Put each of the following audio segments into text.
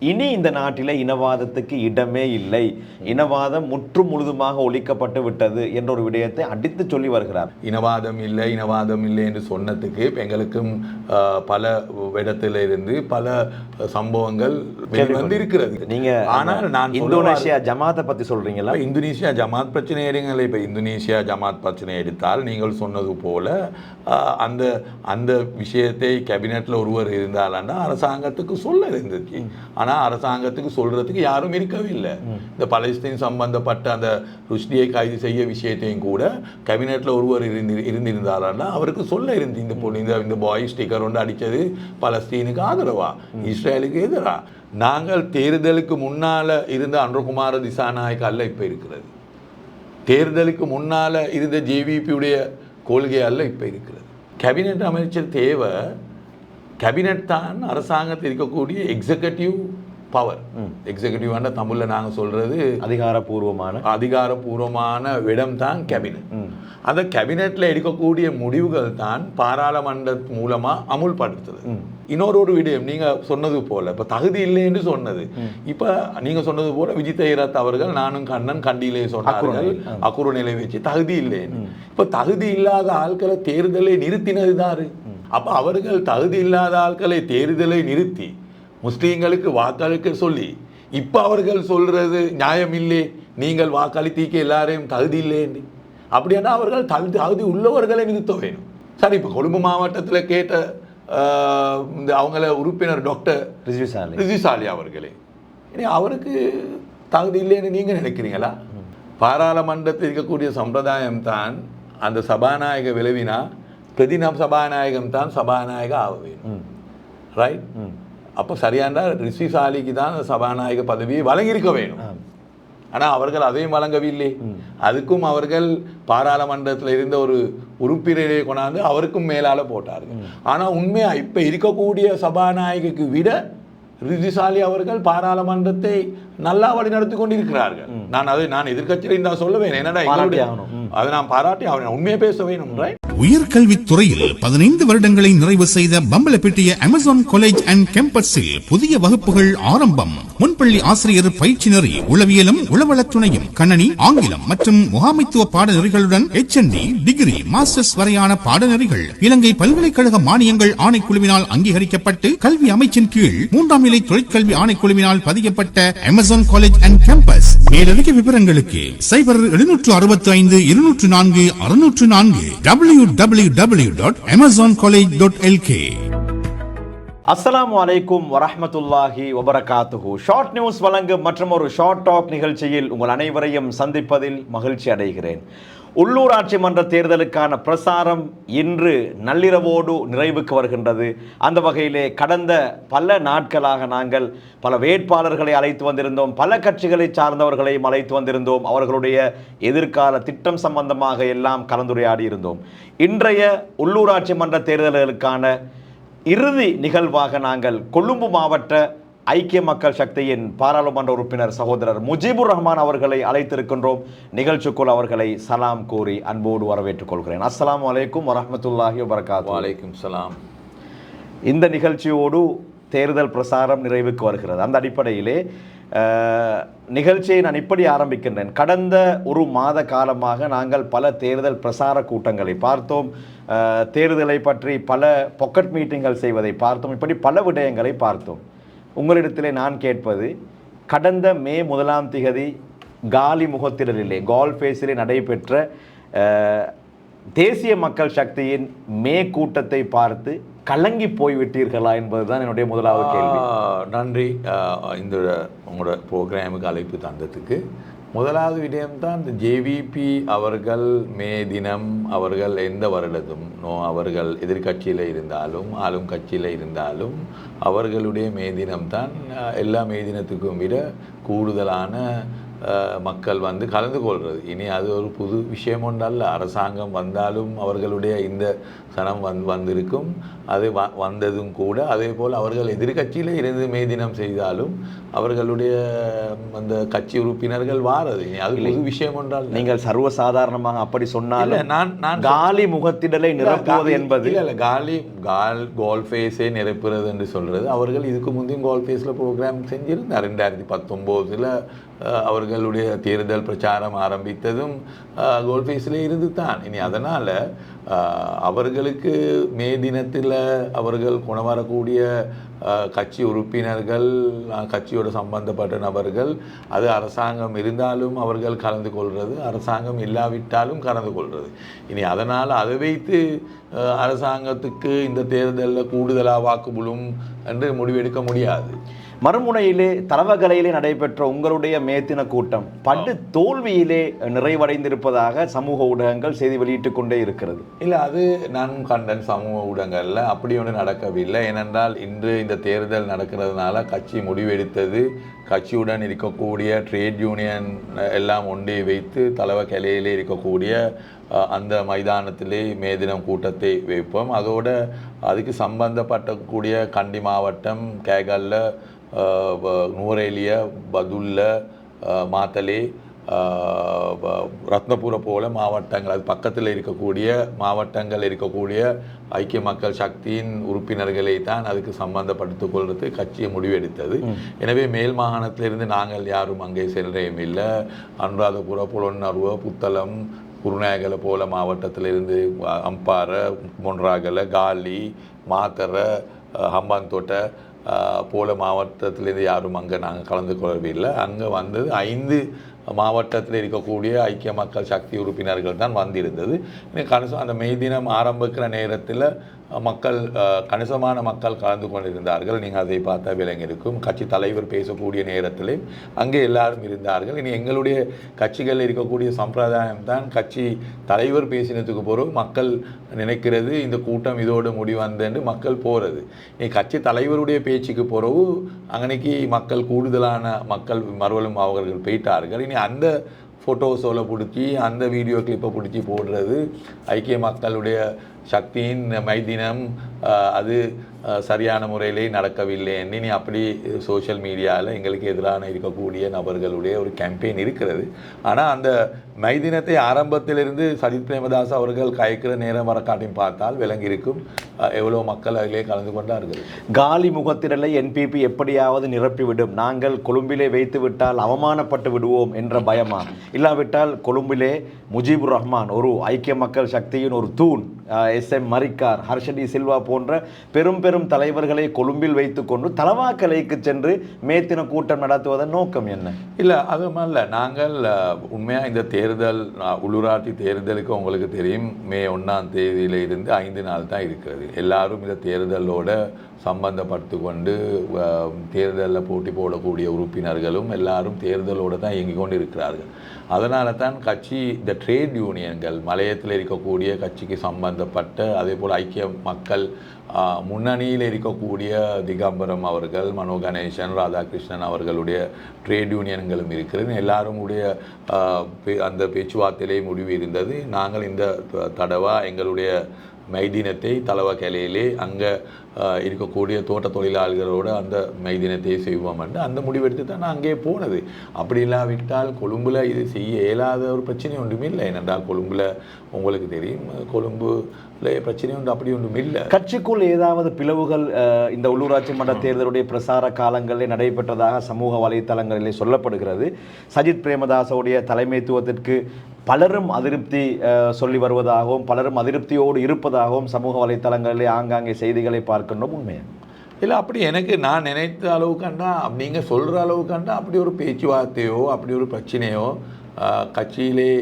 இனி இந்த நாட்டில் இனவாதத்துக்கு இடமே இல்லை, இனவாதம் முற்று முழுதுமாக ஒழிக்கப்பட்டு விட்டது என்ற ஒரு விடயத்தை அடித்து சொல்லி வருகிறார். இனவாதம் இல்லை என்று சொன்னதுக்கு எங்களுக்கும் பல இடத்துல இருந்து பல சம்பவங்கள் வந்திருக்கிறது. நீங்க ஆனால் நான் இந்தோனேஷியா ஜமாத்தை பத்தி சொல்றீங்களா? இந்தோனேஷியா ஜமாத் பிரச்சனை எடுங்களே. இப்போ இந்தோனேஷியா ஜமாத் பிரச்சனை எடுத்தால் நீங்கள் சொன்னது போல அந்த அந்த விஷயத்தை கேபினெட்ல ஒருவர் இருந்தாலும் அரசாங்கத்துக்கு சொல்ல இருந்துச்சு. ஆனால் அரசாங்கத்துக்கு சொல்றதுக்கு யாரும் இருக்கவில்லை. இந்த பலஸ்தீன் சம்பந்தப்பட்ட அந்த ருஷ்டியை கைது செய்ய விஷயத்தையும் கூட கேபினெட்ல ஒருவர் இருந்திருந்தாலும் அவருக்கு சொல்ல இருந்து இந்த பாய் ஸ்டிக்கர் ஒன்று அடித்தது பலஸ்தீனுக்கு ஆதரவா, இஸ்ரேலுக்கு எதிரா. நாங்கள் தேர்தலுக்கு முன்னால இருந்த அன்ரகுமார திசாநாயக் அல்ல இப்போ இருக்கிறது. தேர்தலுக்கு முன்னால இருந்த ஜேவிபியுடைய கொள்கை அல்ல இப்போ இருக்கிறது. கேபினெட் அமைச்சர் தேவை. கேபினெட் தான் அரசாங்கத்தில் இருக்கக்கூடிய எக்ஸிகூட்டிவ் பவர். எக்ஸிகூட்டிவ் தமிழில் நாங்கள் சொல்றது அதிகாரப்பூர்வமான இடம் தான் கேபினெட். அந்த கேபினெட்ல எடுக்கக்கூடிய முடிவுகள் தான் பாராளுமன்ற மூலமா அமுல்படுத்துது. இன்னொரு விடயம் நீங்க சொன்னது போல இப்ப தகுதி இல்லை என்று சொன்னது, இப்ப நீங்க சொன்னது போல விஜித் ஐராத் அவர்கள் நானும் கண்ணன் கண்டியிலே சொன்னார்கள் அக்குறு நிலை வச்சு தகுதி இல்லைன்னு. இப்ப தகுதி இல்லாத ஆட்களை தேர்தலை நிறுத்தினது தாரு. அப்ப அவர்கள் தகுதி இல்லாத ஆட்களை தேர்தலை நிறுத்தி முஸ்லீம்களுக்கு வாக்களிக்க சொல்லி இப்ப அவர்கள் சொல்றது நியாயம் இல்லை, நீங்கள் வாக்களித்தீக்க எல்லாரையும் தகுதி இல்லைன்னு. அப்படின்னா அவர்கள் தகுதி உள்ளவர்களை நிறுத்த வேணும். சரி, இப்போ கொழும்பு மாவட்டத்தில் கேட்ட இந்த அவங்கள உறுப்பினர் டாக்டர் ரிஜிசாலி அவர்களே, அவருக்கு தகுதி இல்லைன்னு நீங்க நினைக்கிறீங்களா? பாராளுமன்றத்தில் இருக்கக்கூடிய சம்பிரதாயம் தான் அந்த சபாநாயக விளைவினா பிரதிநாம் சபாநாயகம் தான் சபாநாயக ஆக வேணும். ரைட்? அப்போ சரியான ரிஷிசாலிக்கு தான் சபாநாயக பதவியை வழங்கியிருக்க வேணும். ஆனால் அவர்கள் அதையும் வழங்கவில்லை. அதுக்கும் அவர்கள் பாராளுமன்றத்தில் இருந்த ஒரு உறுப்பினரை கொண்டாந்து அவருக்கும் மேலால போட்டார்கள். ஆனால் உண்மையா இப்ப இருக்கக்கூடிய சபாநாயகருக்கு விட ரிஷிசாலி அவர்கள் பாராளுமன்றத்தை நல்லா வழி நடத்தி கொண்டிருக்கிறார்கள். நான் எதிர்கட்சியில் நான் சொல்லுவேன், என்னடா அதை நான் பாராட்டி அவன் உண்மையை பேச வேணும். உயர்கல்வித்துறையில் 15 வருடங்களை நிறைவு செய்த பம்பலப்பிட்டிய அமேசான் காலேஜ் அண்ட் கேம்பஸில் புதிய வகுப்புகள் ஆரம்பம். முன்பள்ளி ஆசிரியர் பயிற்சி நெறி, உளவியலும் உளவளத்துணையும், கணனி, ஆங்கிலம் மற்றும் முகாமைத்துவ பாடநெறிகளுடன் HND, டிகிரி, மாஸ்டர்ஸ் வரையான பாடநெறிகள் இலங்கை பல்கலைக்கழக மானியங்கள் ஆணைக்குழுவினால் அங்கீகரிக்கப்பட்டு கல்வி அமைச்சின் கீழ் 3ஆம் நிலை தொழிற்கல்வி ஆணைக்குழுவினால் பதியப்பட்ட அமேசான் காலேஜ் அண்ட் கேம்பஸ். மேலதிக விவரங்களுக்கு 0765 204 604 www.amazoncollege.lk. அஸ்ஸலாமு அலைக்கும் வரஹ்மத்துல்லாஹி வபரகாத்துஹு. ஷார்ட் நியூஸ் வழங்கும் மற்றும் ஒரு ஷார்ட் டாக் நிகழ்ச்சியில் உங்கள் அனைவரையும் சந்திப்பதில் மகிழ்ச்சி அடைகிறேன். உள்ளூராட்சி மன்ற தேர்தலுக்கான பிரசாரம் இன்று நள்ளிரவோடு நிறைவுக்கு வருகின்றது. அந்த வகையிலே கடந்த பல நாட்களாக நாங்கள் பல வேட்பாளர்களை அழைத்து வந்திருந்தோம், பல கட்சிகளை சார்ந்தவர்களையும் அழைத்து வந்திருந்தோம். அவர்களுடைய எதிர்கால திட்டம் சம்பந்தமாக எல்லாம் கலந்துரையாடி இருந்தோம். இன்றைய உள்ளூராட்சி மன்ற தேர்தல்களுக்கான இறுதி நிகழ்வாக நாங்கள் கொழும்பு மாவட்ட ஐக்கிய மக்கள் சக்தியின் பாராளுமன்ற உறுப்பினர் சகோதரர் முஜிபுர் ரஹ்மான் அவர்களை அழைத்திருக்கின்றோம். நிகழ்ச்சிக்குள் அவர்களை சலாம் கூறி அன்போடு வரவேற்றுக் கொள்கிறேன். அஸ்ஸலாமு அலைக்கும் வரஹ்மத்துல்லாஹி வபரகாத்துஹு. வலைக்கும் சலாம். இந்த நிகழ்ச்சியோடு தேர்தல் பிரசாரம் நிறைவுக்கு வருகிறது. அந்த அடிப்படையிலே நிகழ்ச்சியை நான் இப்படி ஆரம்பிக்கின்றேன். கடந்த ஒரு மாத காலமாக நாங்கள் பல தேர்தல் பிரசார கூட்டங்களை பார்த்தோம், தேர்தலை பற்றி பல பாக்கெட் மீட்டிங்கள் செய்வதை பார்த்தோம், இப்படி பல விடயங்களை பார்த்தோம். உங்களிடத்திலே நான் கேட்பது, கடந்த மே 1ஆம் திகதி காலி முகத்திடலிலே கால்ஃபேஸிலே நடைபெற்ற தேசிய மக்கள் சக்தியின் மே கூட்டத்தை பார்த்து கலங்கி போய்விட்டீர்களா என்பதுதான் என்னுடைய முதலாவது கேள்வி. நன்றி இந்த உங்களோட ப்ரோக்ராமுக்கு அழைப்பு தந்ததுக்கு. முதலாவது விடயம்தான் இந்த ஜேவிபி அவர்கள் மே தினம் அவர்கள் எந்த வருடத்தும் அவர்கள் எதிர்கட்சியில் இருந்தாலும் ஆளும் கட்சியில் இருந்தாலும் அவர்களுடைய மே தினம்தான் எல்லா மே தினத்துக்கும் விட கூடுதலான மக்கள் வந்து கலந்து கொள்வது. இனி அது ஒரு புது விஷயம் ஒன்றல்ல. அரசாங்கம் வந்தாலும் அவர்களுடைய இந்த சனம் வந்திருக்கும். அது வந்ததும் கூட அதே போல் அவர்கள் எதிர்கட்சியில் இருந்து மே தினம் செய்தாலும் அவர்களுடைய அந்த கட்சி உறுப்பினர்கள் வாரது. இனி அது புது விஷயம் ஒன்றால் நீங்கள் சர்வசாதாரணமாக அப்படி சொன்னாலும் நான் காலி முகத்திடலை நிரப்புவது என்பது இல்லை கோல் ஃபேஸை நிரப்புறது என்று சொல்றது. அவர்கள் இதுக்கு முந்தையும் கோல் ஃபேஸில் ப்ரோக்ராம் செஞ்சிருந்தார். 2019 அவர்களுடைய தேர்தல் பிரச்சாரம் ஆரம்பித்ததும் கோல் ஃபேஸில் இருந்து தான். இனி அதனால் அவர்களுக்கு மே தினத்தில் அவர்கள் கொணவரக்கூடிய கட்சி உறுப்பினர்கள், கட்சியோடு சம்பந்தப்பட்ட நபர்கள், அது அரசாங்கம் இருந்தாலும் அவர்கள் கலந்து கொள்வது, அரசாங்கம் இல்லாவிட்டாலும் கலந்து கொள்வது. இனி அதனால் அதை வைத்து அரசாங்கத்துக்கு இந்த தேர்தலில் கூடுதலாக வாக்குபுலும் என்று முடிவெடுக்க முடியாது. மறுமுனையிலே தலவகலையிலே நடைபெற்ற உங்களுடைய மேத்தின கூட்டம் படு தோல்வியிலே நிறைவடைந்திருப்பதாக சமூக ஊடகங்கள் செய்தி வெளியிட்டு கொண்டே இருக்கிறது. இல்லை, அது நான் கண்டன் சமூக ஊடகங்களில் அப்படி ஒன்று நடக்கவில்லை. ஏனென்றால் இன்று இந்த தேர்தல் நடக்கிறதுனால கட்சி முடிவெடுத்தது கட்சியுடன் இருக்கக்கூடிய ட்ரேட் யூனியன் எல்லாம் ஒன்றே வைத்து தலவகலையிலே இருக்கக்கூடிய அந்த மைதானத்திலே மே தினம் கூட்டத்தை வைப்போம். அதோடு அதுக்கு சம்பந்தப்பட்டக்கூடிய கண்டி மாவட்டம் கேகல்ல, நூரேலிய, பதுல்ல, மாத்தலே, ரத்னபுர போல மாவட்டங்கள், அது பக்கத்தில் இருக்கக்கூடிய மாவட்டங்கள் இருக்கக்கூடிய ஐக்கிய மக்கள் சக்தியின் உறுப்பினர்களை தான் அதுக்கு சம்பந்தப்படுத்திக் கொள்வது கட்சியை முடிவெடுத்தது. எனவே மேல் மாகாணத்திலிருந்து நாங்கள் யாரும் அங்கே செல்றையும் இல்லை. அனுராதபுர, புலொன்னருவ, புத்தளம், குருநாயகல போல மாவட்டத்திலிருந்து அம்பார, மொன்றாகல, காலி, மாத்தர, ஹம்பாந்தோட்டை போல மாவட்டத்திலேருந்து யாரும் அங்கே நாங்கள் கலந்து கொள்ளவில்லை. அங்கே வந்தது 5 மாவட்டத்தில் இருக்கக்கூடிய ஐக்கிய மக்கள் சக்தி உறுப்பினர்கள் தான் வந்திருந்தது. கணிசம் அந்த மே தினம் ஆரம்பிக்கிற நேரத்தில் மக்கள், கணிசமான மக்கள் கலந்து கொண்டிருந்தார்கள். நீங்கள் அதை பார்த்தா விளங்கியிருக்கும். கட்சி தலைவர் பேசக்கூடிய நேரத்திலே அங்கே எல்லாரும் இருந்தார்கள். இனி எங்களுடைய கட்சிகளில் இருக்கக்கூடிய சம்பிரதாயம் தான், கட்சி தலைவர் பேசினதுக்கு பிறகு மக்கள் நினைக்கிறது இந்த கூட்டம் இதோடு முடிவந்தேன்னு மக்கள் போகிறது. இனி கட்சி தலைவருடைய பேச்சுக்கு பிறகு அன்னைக்கு மக்கள் கூடுதலான மக்கள் மறுவலும் அவர்கள் போயிட்டார்கள். இனி அந்த ஃபோட்டோஸோல பிடிச்சி அந்த வீடியோ கிளிப்பை பிடிச்சி போடுறது ஐக்கிய மக்களுடைய சக்தியின் மைதினம் அது சரியான முறையிலே நடக்கவில்லை என்று இனி அப்படி சோஷியல் மீடியாவில் எங்களுக்கு எதிரான இருக்கக்கூடிய நபர்களுடைய ஒரு கேம்பெயின் இருக்கிறது. ஆனால் அந்த மைதினத்தை ஆரம்பத்திலிருந்து சஜித் பிரேமதாஸ் அவர்கள் கயக்கிற நேரம் வரக்காட்டையும் பார்த்தால் விளங்கியிருக்கும் எவ்வளோ மக்கள் அதிலே கலந்து கொண்டார்கள். காலி முகத்திடலை என்பிபி எப்படியாவது நிரப்பிவிடும், நாங்கள் கொழும்பிலே வைத்து விட்டால் அவமானப்பட்டு விடுவோம் என்ற பயமா, இல்லாவிட்டால் கொழும்பிலே முஜிபுர் ரஹ்மான் ஒரு ஐக்கிய மக்கள் சக்தியின் ஒரு தூண், SM மரிக்கார், ஹர்ஷடி சில்வா போன்ற பெரும் பெரும் தலைவர்களை கொழும்பில் வைத்துக்கொண்டு தலவாக்கலைக்கு சென்று மேத்தின கூட்டம் நடத்துவதன் நோக்கம் என்ன? இல்லை, அது மாதிரி நாங்கள் உண்மையாக இந்த தேர்தல், உள்ளூராட்சி தேர்தலுக்கு உங்களுக்கு தெரியும், மே 1ஆம் தேதியில இருந்து 5 நாள் தான் இருக்கிறது. எல்லாரும் இந்த தேர்தலோட சம்பந்தப்பட்டு கொண்டு தேர்தலில் போட்டி போடக்கூடிய உறுப்பினர்களும் எல்லாரும் தேர்தலோடு தான் இயங்கிக் கொண்டு இருக்கிறார்கள். அதனால தான் கட்சி, இந்த ட்ரேட் யூனியன்கள், மலையத்தில் இருக்கக்கூடிய கட்சிக்கு சம்பந்தப்பட்ட, அதே போல் ஐக்கிய மக்கள் முன்னணியில் இருக்கக்கூடிய திகம்பரம் அவர்கள், மனோ கணேசன், ராதாகிருஷ்ணன் அவர்களுடைய ட்ரேட் யூனியன்களும் இருக்கிறது. எல்லாருடைய அந்த பேச்சுவார்த்தையிலே முடிவு இருந்தது. நாங்கள் இந்த தடவை எங்களுடைய மைதினத்தை தலவகலையிலே அங்கே இருக்கக்கூடிய தோட்ட தொழிலாளர்களோடு அந்த மைதினத்தை செய்வோம் என்று அந்த முடிவெடுத்து தான் நான் அங்கே போனது. அப்படி இல்லாவிட்டால் கொழும்பில் இது செய்ய இயலாத ஒரு பிரச்சனை ஒன்றுமே இல்லை. ஏனென்றால் கொழும்பில் உங்களுக்கு தெரியும், கொழும்புல பிரச்சனை ஒன்று அப்படி ஒன்றும் இல்லை. கட்சிக்குள் ஏதாவது பிளவுகள் இந்த உள்ளூராட்சி மன்ற தேர்தலுடைய பிரசார காலங்களில் நடைபெற்றதாக சமூக வலைத்தளங்களிலே சொல்லப்படுகிறது. சஜித் பிரேமதாசவுடைய தலைமைத்துவத்திற்கு பலரும் அதிருப்தி சொல்லி வருவதாகவும் பலரும் அதிருப்தியோடு இருப்பதாகவும் சமூக வலைத்தளங்களிலே ஆங்காங்கே செய்திகளை பார்க்கின்றோம். உண்மையா? இல்லை, அப்படி எனக்கு நான் நினைத்த அளவுக்காண்டா, நீங்கள் சொல்கிற அளவுக்காண்டா அப்படி ஒரு பேச்சுவார்த்தையோ அப்படி ஒரு பிரச்சனையோ கட்சியிலே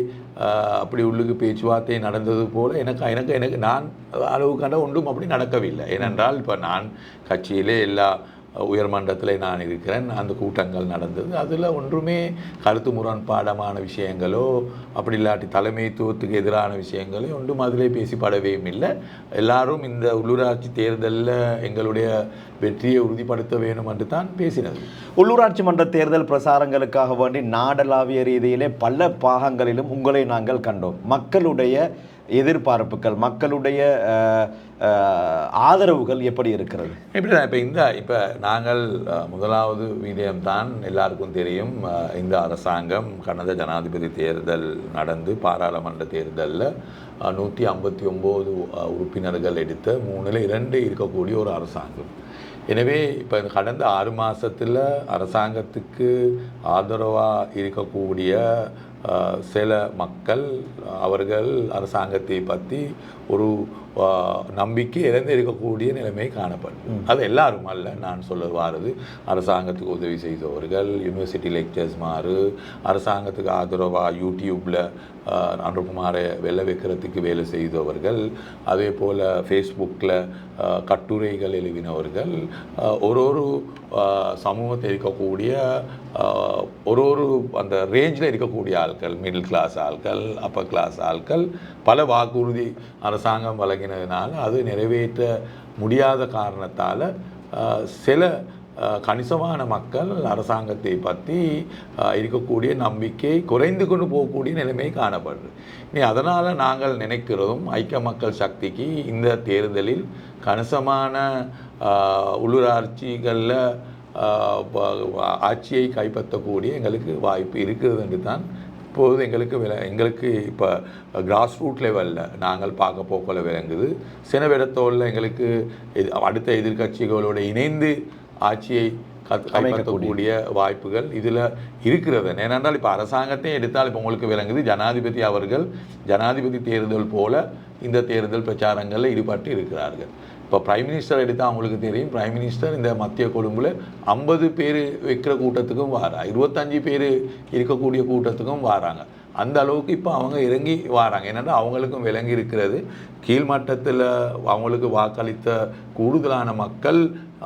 அப்படி உள்ளுக்கு பேச்சுவார்த்தை நடந்தது போல் எனக்கு நான் அளவுக்காண்டா ஒன்றும் அப்படி நடக்கவில்லை. ஏனென்றால் இப்போ நான் கட்சியிலே எல்லா உயர்மன்றத்தில் நான் இருக்கிறேன். அந்த கூட்டங்கள் நடந்தது. அதில் ஒன்றுமே கருத்து முரண்பாடமான விஷயங்களோ அப்படி இல்லாட்டி தலைமைத்துவத்துக்கு எதிரான விஷயங்களோ ஒன்றும் அதிலே பேசிப்படவேயும் இல்லை. எல்லாரும் இந்த உள்ளூராட்சி தேர்தலில் எங்களுடைய வெற்றியை உறுதிப்படுத்த வேணும் என்று தான் பேசினது. உள்ளூராட்சி மன்ற தேர்தல் பிரசாரங்களுக்காக வேண்டி நாடளாவிய ரீதியிலே பல பாகங்களிலும் உங்களை நாங்கள் கண்டோம். மக்களுடைய எதிர்பார்ப்புகள், மக்களுடைய ஆதரவுகள் எப்படி இருக்கிறது? இப்போ நாங்கள் முதலாவது விடயம்தான் எல்லாருக்கும் தெரியும். இந்த அரசாங்கம் கடந்த ஜனாதிபதி தேர்தல் நடந்து பாராளுமன்ற தேர்தலில் 159 உறுப்பினர்கள் எடுத்த 3ல் 2 இருக்கக்கூடிய ஒரு அரசாங்கம். எனவே இப்போ கடந்த 6 மாதத்தில் அரசாங்கத்துக்கு ஆதரவாக இருக்கக்கூடிய சில மக்கள் அவர்கள் அரசாங்கத்தை பற்றி ஒரு நம்பிக்கை இழந்து இருக்கக்கூடிய நிலைமை காணப்படும். அது எல்லாரும் அல்ல, நான் சொல்ல வாரது அரசாங்கத்துக்கு உதவி செய்தவர்கள், யூனிவர்சிட்டி லெக்சர்ஸ் மாறு, அரசாங்கத்துக்கு ஆதரவாக யூடியூப்பில் அனுப்புமாற வெள்ள வைக்கிறதுக்கு வேலை செய்தவர்கள், அதே போல் ஃபேஸ்புக்கில் கட்டுரைகள் எழுதினவர்கள், ஒரு சமூகத்தில் இருக்கக்கூடிய ஒரு அந்த ரேஞ்சில் இருக்கக்கூடிய ஆட்கள், மிடில் கிளாஸ் ஆட்கள், அப்பர் கிளாஸ் ஆட்கள் பல வாக்குறுதி அரசாங்கம் வழங்கினதுனால அது நிறைவேற்ற முடியாத காரணத்தால் சில கணிசமான மக்கள் அரசாங்கத்தை பற்றி இருக்கக்கூடிய நம்பிக்கை குறைந்து கொண்டு போகக்கூடிய நிலைமை காணப்படுது. அதனால் நாங்கள் நினைக்கிறதும் ஐக்கிய மக்கள் சக்திக்கு இந்த தேர்தலில் கணிசமான உள்ளூராட்சிகளில் ஆட்சியை கைப்பற்றக்கூடிய எங்களுக்கு வாய்ப்பு இருக்கிறது என்று தான் இப்போது எங்களுக்கு இப்போ கிராஸ் ரூட் லெவலில் நாங்கள் பார்க்க போக்கல விளங்குது. சினவிடத்தோடு எங்களுக்கு அடுத்த எதிர்கட்சிகளோடு இணைந்து ஆட்சியை கைப்பற்றக்கூடிய வாய்ப்புகள் இதில் இருக்கிறது. ஏனென்றால் இப்போ அரசாங்கத்தை எடுத்தால் இப்போ உங்களுக்கு விளங்குது ஜனாதிபதி அவர்கள் ஜனாதிபதி தேர்தல் போல இந்த தேர்தல் பிரச்சாரங்களில் ஈடுபட்டு இருக்கிறார்கள். இப்போ பிரைம் மினிஸ்டர் எடுத்தால் அவங்களுக்கு தெரியும், பிரைம் மினிஸ்டர் இந்த மத்திய கொழும்பில் 50 பேர் வைக்கிற கூட்டத்துக்கும் வாரா, 25 பேர் இருக்கக்கூடிய கூட்டத்துக்கும் வாராங்க. அந்த அளவுக்கு இப்போ அவங்க இறங்கி வராங்க. ஏன்னா அவங்களுக்கும் விளங்கி இருக்கிறது கீழ்மட்டத்தில் அவங்களுக்கு வாக்களித்த கூடுதலான மக்கள்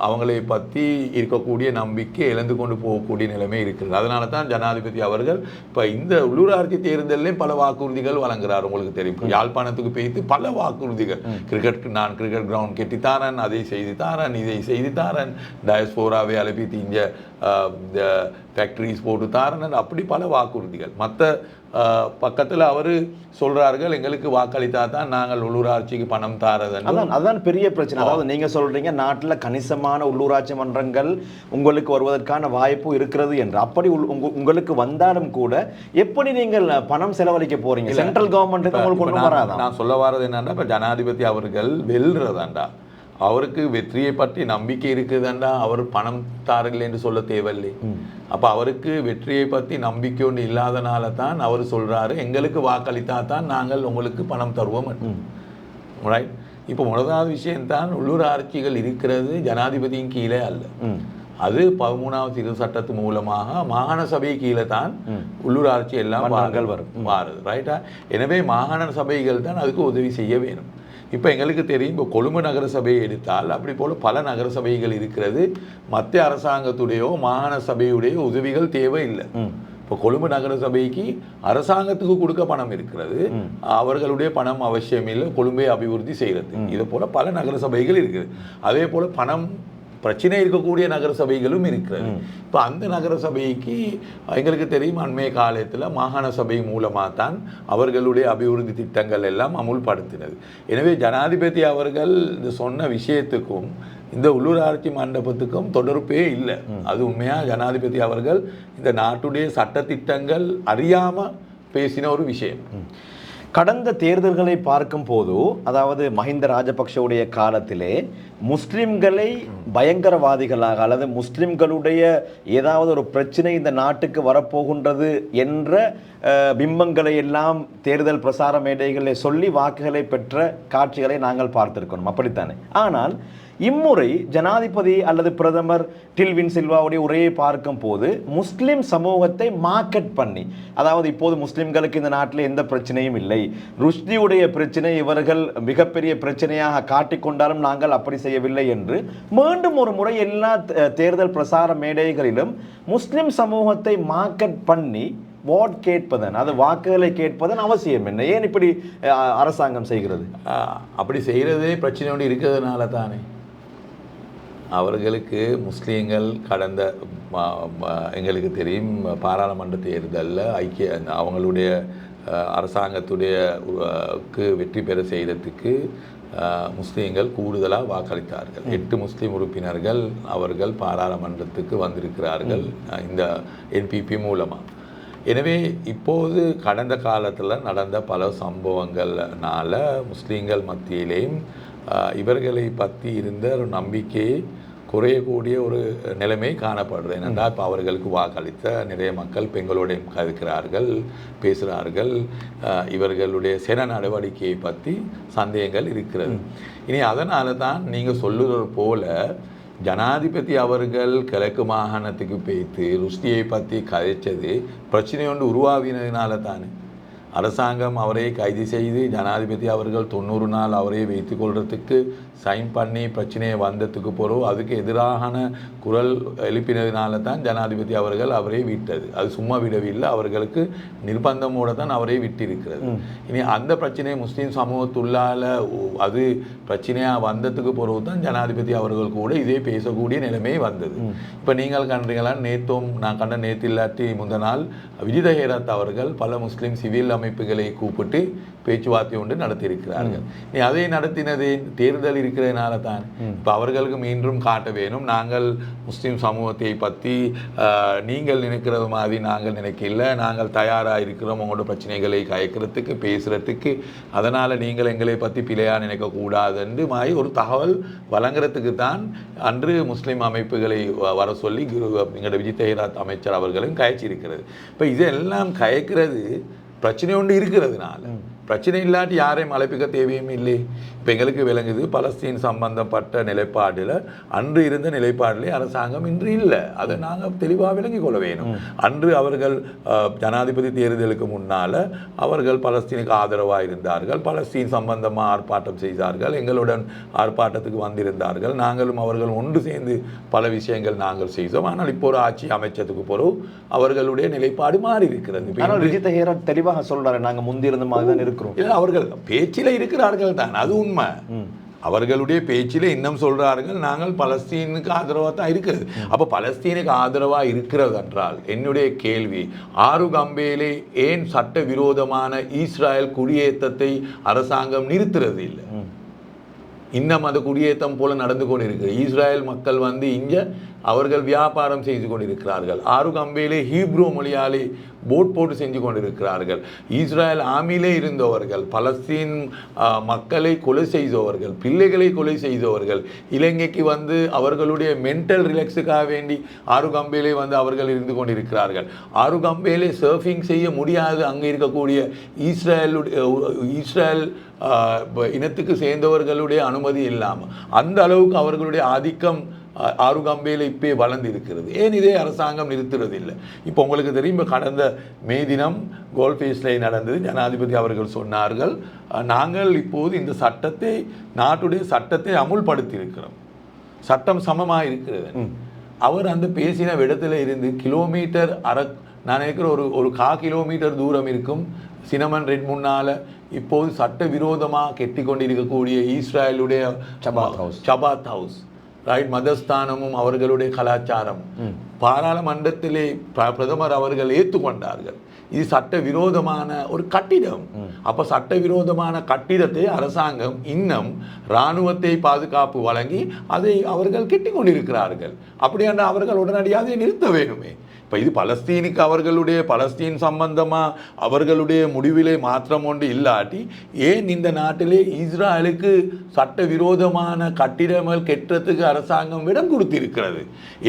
அவங்களை பற்றி இருக்கக்கூடிய நம்பிக்கை இழந்து கொண்டு போகக்கூடிய நிலைமை இருக்கிறது. அதனால தான் ஜனாதிபதி அவர்கள் இப்போ இந்த உள்ளூராட்சி தேர்தலையும் பல வாக்குறுதிகள் வழங்குகிறார். உங்களுக்கு தெரியும், யாழ்ப்பாணத்துக்கு பேய்த்து பல வாக்குறுதிகள், நான் கிரிக்கெட் கிரவுண்ட் கெட்டித்தாரன், அதை செய்துத்தாரன், இதை செய்துத்தாரன், டயஸ்போராவை அழைப்பி தீஞ்ச ஃபேக்ட்ரிஸ் போட்டு தாரன், அப்படி பல வாக்குறுதிகள். மற்ற பக்கத்தில் அவர் சொல்கிறார்கள் எங்களுக்கு வாக்களித்தா தான் நாங்கள் உள்ளூராட்சிக்கு பணம் தாரதுன்னு. அதான் பெரிய பிரச்சனை. அதாவது நீங்கள் சொல்கிறீங்க நாட்டில் கணிசமான உள்ளூராட்சி மன்றங்கள் உங்களுக்கு வருவதற்கான வாய்ப்பு இருக்கிறது என்று. அப்படி உங்களுக்கு வந்தாலும் கூட எப்படி நீங்கள் பணம் செலவழிக்க போறீங்க? சென்ட்ரல் கவர்மெண்ட் உங்களுக்கு கொண்டு வராதான். நான் சொல்ல வர்றது என்னன்னா, இப்போ ஜனாதிபதி அவர்கள் வெல்றதாண்டா, அவருக்கு வெற்றியை பற்றி நம்பிக்கை இருக்குதுண்டா அவர் பணம் தாரில்லை என்று சொல்ல தேவையில்லை. அப்போ அவருக்கு வெற்றியை பற்றி நம்பிக்கை ஒன்று இல்லாதனால தான் அவர் சொல்கிறாரு எங்களுக்கு வாக்களித்தா தான் நாங்கள் உங்களுக்கு பணம் தருவோம். ரைட். இப்போ முதலாவது விஷயம்தான், உள்ளூராட்சிகள் இருக்கிறது ஜனாதிபதியின் கீழே அல்ல. அது 13வது திருத்த சட்டத்து மூலமாக மாகாண சபை கீழே தான் உள்ளூராட்சி எல்லாம் மாறுது. ரைட்டா? எனவே மாகாண சபைகள் தான் அதுக்கு உதவி செய்ய வேணும். இப்போ எங்களுக்கு தெரியும், இப்போ கொழும்பு நகர சபையை எடுத்தால் அப்படி போல் பல நகர சபைகள் இருக்கிறது. மத்திய அரசாங்கத்துடையோ மாகாண சபையுடைய உதவிகள் தேவையில்லை. இப்போ கொழும்பு நகர சபைக்கு அரசாங்கத்துக்கு கொடுக்க பணம் இருக்கிறது, அவர்களுடைய பணம் அவசியம் இல்லை கொழும்பை அபிவிருத்தி செய்கிறது. இதை போல் பல நகர சபைகள் இருக்குது. அதே போல் பணம் பிரச்சனை இருக்கக்கூடிய நகர சபைகளும் இருக்கிறது. இப்போ அந்த நகர சபைக்கு எங்களுக்கு தெரியும் அண்மைய காலத்தில் மாகாண சபை மூலமாக தான் அவர்களுடைய அபிவிருத்தி திட்டங்கள் எல்லாம் அமுல்படுத்தினது. எனவே ஜனாதிபதி அவர்கள் இந்த சொன்ன விஷயத்துக்கும் இந்த உள்ளூராட்சி மண்டபத்துக்கும் தொடர்பே இல்லை. அது உண்மையாக ஜனாதிபதி அவர்கள் இந்த நாட்டுடைய சட்டத்திட்டங்கள் அறியாமல் பேசின ஒரு விஷயம். கடந்த தேர்தல்களை பார்க்கும் போது, அதாவது மஹிந்த ராஜபக்ஷவுடைய காலத்திலே முஸ்லிம்களை பயங்கரவாதிகளாக அல்லது முஸ்லிம்களுடைய ஏதாவது ஒரு பிரச்சனை இந்த நாட்டுக்கு வரப்போகின்றது என்ற பிம்பங்களை எல்லாம் தேர்தல் பிரசார மேடைகளை சொல்லி வாக்குகளை பெற்ற காட்சிகளை நாங்கள் பார்த்திருக்கணும். அப்படித்தானே? ஆனால் இம்முறை ஜனாதிபதி அல்லது பிரதமர் டில்வின் சில்வாவுடைய உரையை பார்க்கும் போது முஸ்லிம் சமூகத்தை மார்க்கெட் பண்ணி, அதாவது இப்போது முஸ்லிம்களுக்கு இந்த நாட்டில் எந்த பிரச்சனையும் இல்லை, ருஷ்டியுடைய பிரச்சனை இவர்கள் மிகப்பெரிய பிரச்சனையாக காட்டிக்கொண்டாலும் நாங்கள் அப்படி செய்யவில்லை என்று மீண்டும் ஒரு முறை எல்லா தேர்தல் பிரசார மேடைகளிலும் முஸ்லிம் சமூகத்தை மார்க்கெட் பண்ணி வாட் கேட்பதன், அது வாக்குகளை கேட்பதன் அவசியம் என்ன? ஏன் இப்படி அரசாங்கம் செய்கிறது? அப்படி செய்கிறதே பிரச்சனையோடு இருக்கிறதுனால தானே. அவர்களுக்கு முஸ்லீம்கள் கடந்த எங்களுக்கு தெரியும் பாராளுமன்ற தேர்தலில் அவங்களுடைய அரசாங்கத்துடைய வெற்றி பெற செய்கிறதுக்கு முஸ்லீம்கள் கூடுதலாக வாக்களித்தார்கள். 8 முஸ்லீம் உறுப்பினர்கள் அவர்கள் பாராளுமன்றத்துக்கு வந்திருக்கிறார்கள் இந்த என்பிபி மூலமாக. எனவே இப்போது கடந்த காலத்தில் நடந்த பல சம்பவங்கள்னால முஸ்லீம்கள் மத்தியிலேயும் இவர்களை பற்றி இருந்த ஒரு நம்பிக்கையை குறையக்கூடிய ஒரு நிலைமை காணப்படுறது. ஏனென்றால் இப்போ அவர்களுக்கு வாக்களித்த நிறைய மக்கள் பெண்களோட கருக்கிறார்கள், பேசுகிறார்கள், இவர்களுடைய சில நடவடிக்கையை பற்றி சந்தேகங்கள் இருக்கிறது. இனி அதனால தான் நீங்கள் சொல்லுவது போல ஜனாதிபதி அவர்கள் கிழக்கு மாகாணத்துக்கு போய்த்து ருஷ்டியை பற்றி கதைச்சது பிரச்சனை ஒன்று உருவாகினதுனால தானே. அரசாங்கம் அவரை கைது செய்து ஜனாதிபதி அவர்கள் 90 நாள் அவரை வைத்து கொள்றதுக்கு சைன் பண்ணி பிரச்சனையை வந்ததுக்கு பிறகு அதுக்கு எதிரான குரல் எழுப்பினதுனால தான் ஜனாதிபதி அவர்கள் அவரை விட்டது. அது சும்மா விடவில்லை, அவர்களுக்கு நிர்பந்தமோடு தான் அவரை விட்டிருக்கிறது. இனி அந்த பிரச்சனை முஸ்லீம் சமூகத்துள்ளால் அது பிரச்சனையாக வந்ததுக்கு பிறகு தான் ஜனாதிபதி அவர்கள் கூட இதே பேசக்கூடிய நிலைமை வந்தது. இப்போ நீங்கள் கண்டீங்களா, நான் கண்ட நேற்று இல்லாட்டி முந்த நாள் விஜித ஹேரத் அவர்கள் பல முஸ்லீம் சிவில் அமைப்புகளை கூப்பிட்டு பேச்சுவார்த்தை ஒன்று நடத்தியிருக்கிறார்கள். நீ அதை நடத்தினது தேர்தல் இருக்கிறதுனால தான். இப்போ அவர்களுக்கு மீண்டும் காட்ட வேணும், நாங்கள் முஸ்லீம் சமூகத்தை பற்றி நீங்கள் நினைக்கிறது மாதிரி நாங்கள் நினைக்கல, நாங்கள் தயாராக இருக்கிறோம் உங்களோட பிரச்சனைகளை கயக்கிறதுக்கு பேசுகிறதுக்கு, அதனால் நீங்கள் எங்களை பற்றி பிழையாக நினைக்கக்கூடாதுன்னு மாதிரி ஒரு தகவல் வழங்குறதுக்கு தான் அன்று முஸ்லீம் அமைப்புகளை வர சொல்லி எங்களோட விஜித் ஹேரத் அமைச்சர் அவர்களும் கயச்சிருக்கிறது. இப்போ இதெல்லாம் கயக்கிறது பிரச்சனை ஒன்று இருக்கிறதுனால. பிரச்சனை இல்லாட்டி யாரையும் அழைப்பிக்க தேவையும் இல்லை. இப்போ எங்களுக்கு விளங்குது பலஸ்தீன் சம்பந்தப்பட்ட நிலைப்பாடில் அன்று இருந்த நிலைப்பாடிலே அரசாங்கம் இன்று இல்லை. அதை நாங்கள் தெளிவாக விளங்கிக் கொள்ள வேணும். அன்று அவர்கள் ஜனாதிபதி தேர்தலுக்கு முன்னால் அவர்கள் பலஸ்தீனுக்கு ஆதரவாக இருந்தார்கள், பலஸ்தீன் சம்பந்தமாக ஆர்ப்பாட்டம் செய்தார்கள், எங்களுடன் ஆர்ப்பாட்டத்துக்கு வந்திருந்தார்கள், நாங்களும் அவர்கள் ஒன்று சேர்ந்து பல விஷயங்கள் நாங்கள் செய்தோம். ஆனால் இப்போ ஒரு ஆட்சி அமைச்சதுக்கு பிறகு அவர்களுடைய நிலைப்பாடு மாறி இருக்கிறது. விஜித் ஹேரத் தெளிவாக சொல்றாரு, நாங்கள் முந்திருந்த மாதிரி தான் இருக்கிறோம். அவர்கள் பேச்சில் இருக்கிறார்கள் தான், அது உண்மை. அவர்களுடைய பேச்சில் இன்னும் சொல்றார்கள் நாங்கள் பலஸ்தீனுக்கு ஆதரவாக தான் இருக்கிறது. அப்போ பலஸ்தீனுக்கு ஆதரவாக இருக்கிறது என்றால் என்னுடைய கேள்வி, ஆறு கம்பேலே ஏன் சட்ட விரோதமான இஸ்ரேல் குடியேற்றத்தை அரசாங்கம் நிறுத்துறது இல்லை? இன்னும் அந்த குடியேற்றம் போல நடந்து கொண்டிருக்கு. இஸ்ரேல் மக்கள் வந்து இங்கே அவர்கள் வியாபாரம் செய்து கொண்டிருக்கிறார்கள். ஆறு கம்பேலே ஹீப்ரூ மொழியாலே போட் போட்டு செஞ்சு கொண்டிருக்கிறார்கள். இஸ்ரேல் ஆமிலே இருந்தவர்கள், பலஸ்தீன் மக்களை கொலை செய்தவர்கள், பிள்ளைகளை கொலை செய்தவர்கள், இலங்கைக்கு வந்து அவர்களுடைய மென்டல் ரிலாக்ஸுக்காக வேண்டி ஆறு கம்பேலே வந்து அவர்கள் இருந்து கொண்டிருக்கிறார்கள். ஆறு கம்பேலே சர்ஃபிங் செய்ய முடியாது அங்கே இருக்கக்கூடிய இஸ்ரேல் இனத்துக்கு சேர்ந்தவர்களுடைய அனுமதி இல்லாமல் அந்த அளவுக்கு அவர்களுடைய ஆதிக்கம் ஆறு கம்பேல இப்போ வளர்ந்து இருக்கிறது. ஏன் இதே அரசாங்கம் நிறுத்துறது இல்லை? இப்போ உங்களுக்கு தெரியும், கடந்த மே தினம் கோல்ஃபேஸில் நடந்தது. ஜனாதிபதி அவர்கள் சொன்னார்கள், நாங்கள் இப்போது இந்த சட்டத்தை, நாட்டுடைய சட்டத்தை அமுல்படுத்தி இருக்கிறோம், சட்டம் சமமாக இருக்கிறது. அவர் அந்த பேசின இடத்துல இருந்து கிலோமீட்டர் நான் நினைக்கிற ஒரு 1/4 கிலோமீட்டர் தூரம் இருக்கும் சினமன் ரெட் முன்னால் இப்போது சட்ட விரோதமாக கெட்டி கொண்டிருக்கக்கூடிய இஸ்ரேலுடைய சபாத் ஹவுஸ், ரைட், மதஸ்தானமும் அவர்களுடைய கலாச்சாரம் பாராளுமன்றத்திலே பிரதமர் அவர்கள் ஏற்றுக்கொண்டார்கள். இது சட்ட விரோதமான ஒரு கட்டிடம். அப்போ சட்ட விரோதமான கட்டிடத்தை அரசாங்கம் இன்னும் இராணுவத்தை பாதுகாப்பு வழங்கி அதை அவர்கள் கெட்டி கொண்டிருக்கிறார்கள். அப்படியான அவர்கள் உடனடியாக நிறுத்த வேணுமே. இப்போ இது பலஸ்தீனுக்கு பலஸ்தீன் சம்பந்தமாக அவர்களுடைய முடிவிலே மாற்றம் ஒன்று இல்லாட்டி ஏன் இந்த நாட்டிலே இஸ்ராயலுக்கு சட்டவிரோதமான கட்டிடங்கள் கெட்டுறதுக்கு அரசாங்கம் இடம் கொடுத்திருக்கிறது?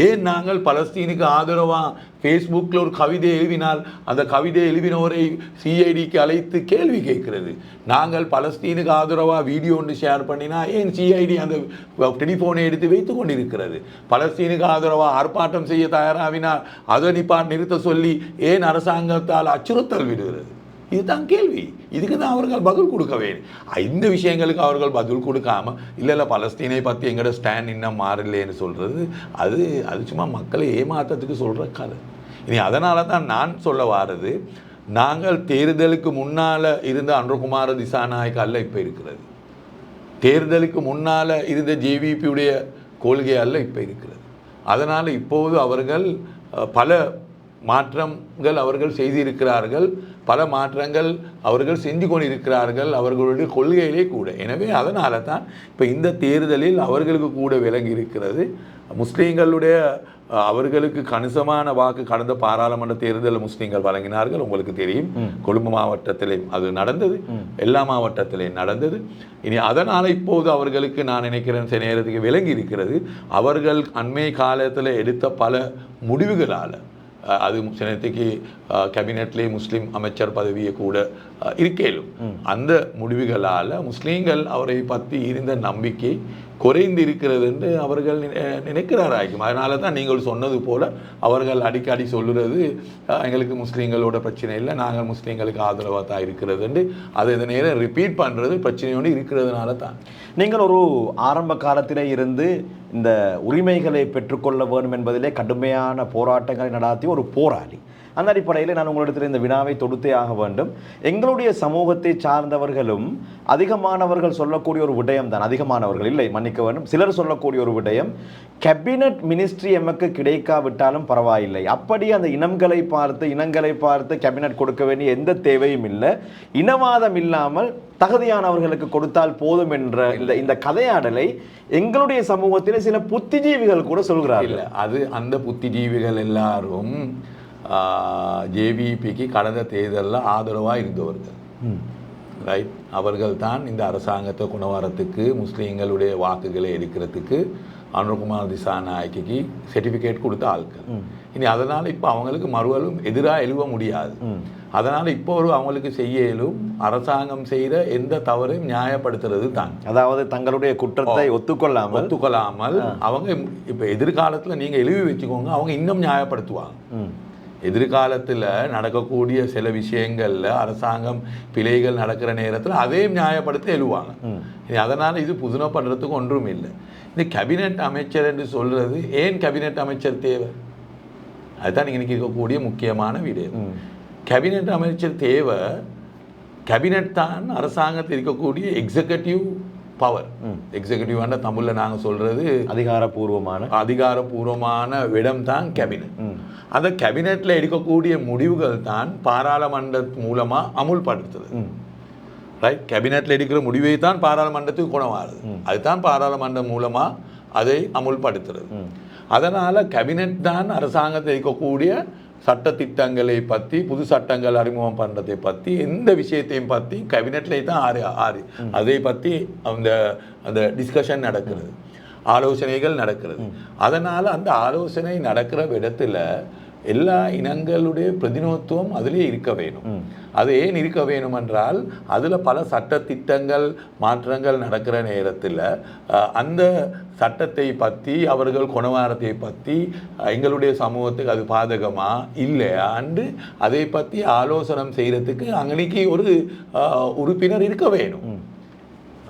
ஏன் நாங்கள் பலஸ்தீனுக்கு ஆதரவாக ஃபேஸ்புக்கில் ஒரு கவிதை எழுதினால் அந்த கவிதை எழுதினவரை சிஐடிக்கு அழைத்து கேள்வி கேட்கிறது? நாங்கள் பலஸ்தீனுக்கு ஆதரவாக வீடியோ ஒன்று ஷேர் பண்ணினா ஏன் சிஐடி அந்த டெலிஃபோனை எடுத்து வைத்து கொண்டிருக்கிறது? பலஸ்தீனுக்கு ஆதரவாக ஆர்ப்பாட்டம் செய்ய தயாராகினால் அதை நிறுத்த சொல்லி ஏன் அரசாங்கத்தால் அச்சுறுத்தல் விடுகிறது? இதுதான் கேள்வி. இதுக்கு தான் அவர்கள் பதில் கொடுக்க வேண்டும். இந்த விஷயங்களுக்கு அவர்கள் பதில் கொடுக்காம இல்லை பலஸ்தீனை பற்றி எங்களோட ஸ்டாண்ட் இன்னும் மாறலேன்னு சொல்கிறது அது சும்மா மக்களை ஏமாற்றத்துக்கு சொல்கிற கதை. இனி அதனால தான் நான் சொல்ல வாரது, நாங்கள் தேர்தலுக்கு முன்னால் இருந்த அனுரகுமார திசாநாயக்க அல்ல இப்போ இருக்கிறது. தேர்தலுக்கு முன்னால் இருந்த ஜேவிபியுடைய கொள்கை அல்ல இப்போ இருக்கிறது. அதனால் இப்போது அவர்கள் பல மாற்றங்கள் அவர்கள் செய்திருக்கிறார்கள், பல மாற்றங்கள் அவர்கள் செஞ்சு கொண்டிருக்கிறார்கள் அவர்களுடைய கொள்கையிலே கூட. எனவே அதனால தான் இப்போ இந்த தேர்தலில் அவர்களுக்கு கூட விலகி இருக்கிறது. முஸ்லீம்களுடைய அவர்களுக்கு கணிசமான வாக்கு கடந்த பாராளுமன்ற தேர்தலில் முஸ்லீம்கள் வழங்கினார்கள். உங்களுக்கு தெரியும், கொழும்பு மாவட்டத்திலே அது நடந்தது, எல்லா மாவட்டத்திலேயும் நடந்தது. இனி அதனால் இப்போது அவர்களுக்கு நான் நினைக்கிறேன் சில நேரத்துக்கு விலகி இருக்கிறது. அவர்கள் அண்மை காலத்தில் எடுத்த பல முடிவுகளால் அது சிலத்துக்கு கேபினெட்லேயே முஸ்லீம் அமைச்சர் பதவியை கூட இருக்கேலும் அந்த முடிவுகளால் முஸ்லீம்கள் அவரை பற்றி இருந்த நம்பிக்கை குறைந்து இருக்கிறது என்று அவர்கள் நினைக்கிறாராகும். அதனால தான் நீங்கள் சொன்னது போல் அவர்கள் அடிக்கடி சொல்லுறது எங்களுக்கு முஸ்லீம்களோட பிரச்சனை இல்லை, நாங்கள் முஸ்லீம்களுக்கு ஆதரவாக தான் இருக்கிறது என்று அதை இந்த நேரம் ரிப்பீட் பண்ணுறது பிரச்சனையோடு இருக்கிறதுனால தான். நீங்கள் ஒரு ஆரம்ப காலத்திலே இருந்து இந்த உரிமைகளை பெற்றுக்கொள்ள வேண்டும் என்பதிலே கடுமையான போராட்டங்களை நடாத்தி ஒரு போராளி. அந்த அடிப்படையில் நான் உங்களிடத்தில் இந்த வினாவை தொடுத்தே ஆக வேண்டும். எங்களுடைய சமூகத்தை சார்ந்தவர்களும் அதிகமானவர்கள் சொல்லக்கூடிய ஒரு விடயம் தான், அதிகமானவர்கள் இல்லை மன்னிக்க வேண்டும், சிலர் சொல்லக்கூடிய ஒரு விடயம், கேபினட் மினிஸ்ட்ரி எமக்கு கிடைக்காவிட்டாலும் பரவாயில்லை, அப்படி அந்த இனங்களை பார்த்து கேபினட் கொடுக்க வேண்டிய எந்த தேவையும் இல்லை, இனவாதம் இல்லாமல் தகுதியானவர்களுக்கு கொடுத்தால் போதும் என்ற இந்த கதையாடலை எங்களுடைய சமூகத்தில் சில புத்திஜீவிகள் கூட சொல்கிறார்கள். அது அந்த புத்திஜீவிகள் எல்லாரும் ஜேவிபிக்கு கடந்த தேர்தலில் ஆதரவாக இருந்தவர்கள், ரைட்? அவர்கள் தான் இந்த அரசாங்கத்தை குணவாரத்துக்கு முஸ்லீம்களுடைய வாக்குகளை எடுக்கிறதுக்கு அனுரகுமார் திசாநாயக்கிக்கு சர்டிஃபிகேட் கொடுத்த ஆட்கள். இனி அதனால் இப்போ அவங்களுக்கு மறுவலும் எதிராக எழுவ முடியாது. அதனால் இப்போ அவங்களுக்கு செய்ய இயலும் அரசாங்கம் செய்கிற எந்த தவறையும் நியாயப்படுத்துறது தான். அதாவது தங்களுடைய குற்றத்தை ஒத்துக்கொள்ளாமல் அவங்க இப்போ எதிர்காலத்தில் நீங்கள் எழுதி வச்சுக்கோங்க, அவங்க இன்னும் நியாயப்படுத்துவாங்க. எதிர்காலத்தில் நடக்கக்கூடிய சில விஷயங்களில் அரசாங்கம் பிழைகள் நடக்கிற நேரத்தில் அதையும் நியாயப்படுத்த எழுவாங்க. அதனால் இது புதுமைப்படுறதுக்கு ஒன்றும் இல்லை. இந்த கேபினட் அமைச்சர் என்று சொல்கிறது, ஏன் கேபினட் அமைச்சர் தேவை? அதுதான் இன்னைக்கு இருக்கக்கூடிய முக்கியமான விடயம். கேபினட் அமைச்சர் தேவை. கேபினட் தான் அரசாங்கத்தில் இருக்கக்கூடிய எக்ஸிகூட்டிவ் பவர். எக்ஸிகூட்டிவான தமிழில் நாங்கள் சொல்கிறது அதிகாரப்பூர்வமான இடம் தான் கேபினட். அந்த கேபினெட்டில் எடுக்கக்கூடிய முடிவுகள் தான் பாராளுமன்றம் மூலமாக அமுல்படுத்துது, ரைட்? கேபினெட்டில் எடுக்கிற முடிவை தான் பாராளுமன்றத்துக்கு குணமாகுது, அதுதான் பாராளுமன்றம் மூலமாக அதை அமுல்படுத்துறது. அதனால் கேபினெட் தான் அரசாங்கத்தில் இருக்கக்கூடிய சட்டத்திட்டங்களை பற்றி, புது சட்டங்கள் அறிமுகம் பண்ணுறதை பற்றி, எந்த விஷயத்தையும் பற்றி கேபினெட்லேயே தான் அதை பற்றி அந்த டிஸ்கஷன் நடக்கிறது, ஆலோசனைகள் நடக்கிறது. அதனால் அந்த ஆலோசனை நடக்கிற இடத்துல எல்லா இனங்களுடைய பிரதிநிதித்துவம் அதிலே இருக்க வேணும். அது ஏன் இருக்க வேணும் என்றால் அதில் பல சட்டத்திட்டங்கள் மாற்றங்கள் நடக்கிற நேரத்தில் அந்த சட்டத்தை பற்றி, அவர்கள் குணவாரத்தை பற்றி எங்களுடைய சமூகத்துக்கு அது பாதகமா இல்லையா என்று அதை பற்றி ஆலோசனை செய்கிறதுக்கு அன்னைக்கு ஒரு உறுப்பினர் இருக்க வேணும்,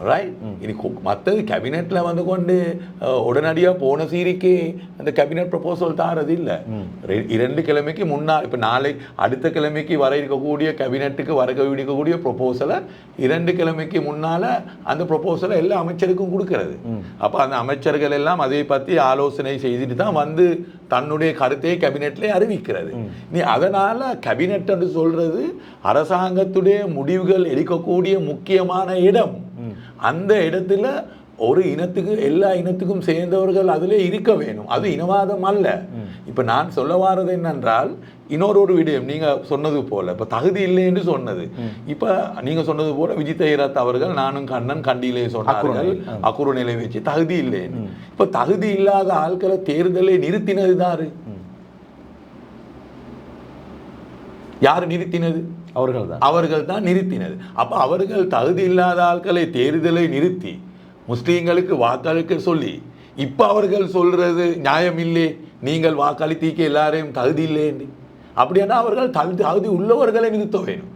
ரைட்? இனி மற்றது கேபினெட்டில் வந்து கொண்டு உடனடியாக போன சீரிக்கு அந்த கேபினெட் ப்ரொபோசல் தாரது இல்லை. 2 கிழமைக்கு முன்னால், இப்போ நாளை அடுத்த கிழமைக்கு வர இருக்கக்கூடிய கேபினெட்டுக்கு இருக்கக்கூடிய ப்ரொபோசலை 2 கிழமைக்கு முன்னால் அந்த ப்ரொபோசலை எல்லா அமைச்சருக்கும் கொடுக்கறது. அப்போ அந்த அமைச்சர்கள் எல்லாம் அதை பற்றி ஆலோசனை செய்துட்டு தான் வந்து தன்னுடைய கருத்தை கேபினெட்லேயே அறிவிக்கிறது. நீ அதனால் கேபினெட் என்று சொல்கிறது அரசாங்கத்துடைய முடிவுகள் எடுக்கக்கூடிய முக்கியமான இடம். அந்த இடத்துல ஒரு இனத்துக்கு எல்லா இனத்துக்கும் சேர்ந்தவர்கள் அதிலே இருக்க வேணும். அது இனவாதம் அல்ல. இப்போ நான் சொல்ல வாரது என்னென்றால் இன்னொரு விடயம் நீங்கள் சொன்னது போல இப்போ தகுதி இல்லைன்னு சொன்னது. இப்போ நீங்கள் சொன்னது போல விஜித் ஐயராத் அவர்கள் நானும் கண்ணன் கண்டியிலே சொன்னார்கள் அக்குறு நிலை வச்சு தகுதி இல்லைன்னு. இப்போ தகுதி இல்லாத ஆட்களை தேர்தலை நிறுத்தினது தாரு யார் நிறுத்தினது? அவர்கள் தான் நிறுத்தினது. அப்போ அவர்கள் தகுதி இல்லாத ஆட்களை தேர்தலை நிறுத்தி முஸ்லீம்களுக்கு வாக்களிக்க சொல்லி இப்போ அவர்கள் சொல்றது நியாயம் இல்லை, நீங்கள் வாக்களித்தீக்க எல்லாரையும் தகுதி இல்லைன்னு. அப்படின்னா அவர்கள் தகுதி உள்ளவர்களை நிறுத்த வேணும்.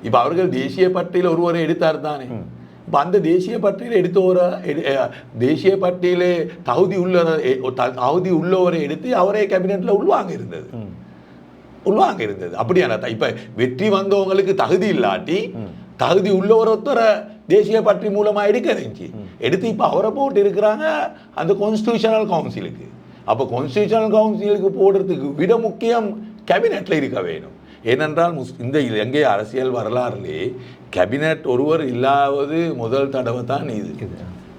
இப்போ அவர்கள் தேசிய பட்டியலில் ஒருவரை எடுத்தார் தானே. இப்போ அந்த தேசிய பட்டியலை தேசிய பட்டியலே தகுதி உள்ளவரை எடுத்து அவரே கேபினெட்டில் உள்வாங்க இருந்தது. அப்படியான இப்போ வெற்றி வந்தவங்களுக்கு தகுதி இல்லாட்டி தகுதி உள்ள ஒருத்தரை தேசிய பற்றி மூலமாக எடுக்க எடுத்து இப்போ அவரை போட்டு இருக்கிறாங்க அந்த கான்ஸ்டியூஷனல் கவுன்சிலுக்கு. அப்போ கான்ஸ்டியூஷனல் கவுன்சிலுக்கு போடுறதுக்கு விட முக்கியம் கேபினெட்டில் இருக்க வேணும். ஏனென்றால் இந்த இலங்கை அரசியல் வரலாறுலே கேபினெட் ஒருவர் இல்லாவது முதல் தடவை தான் இது.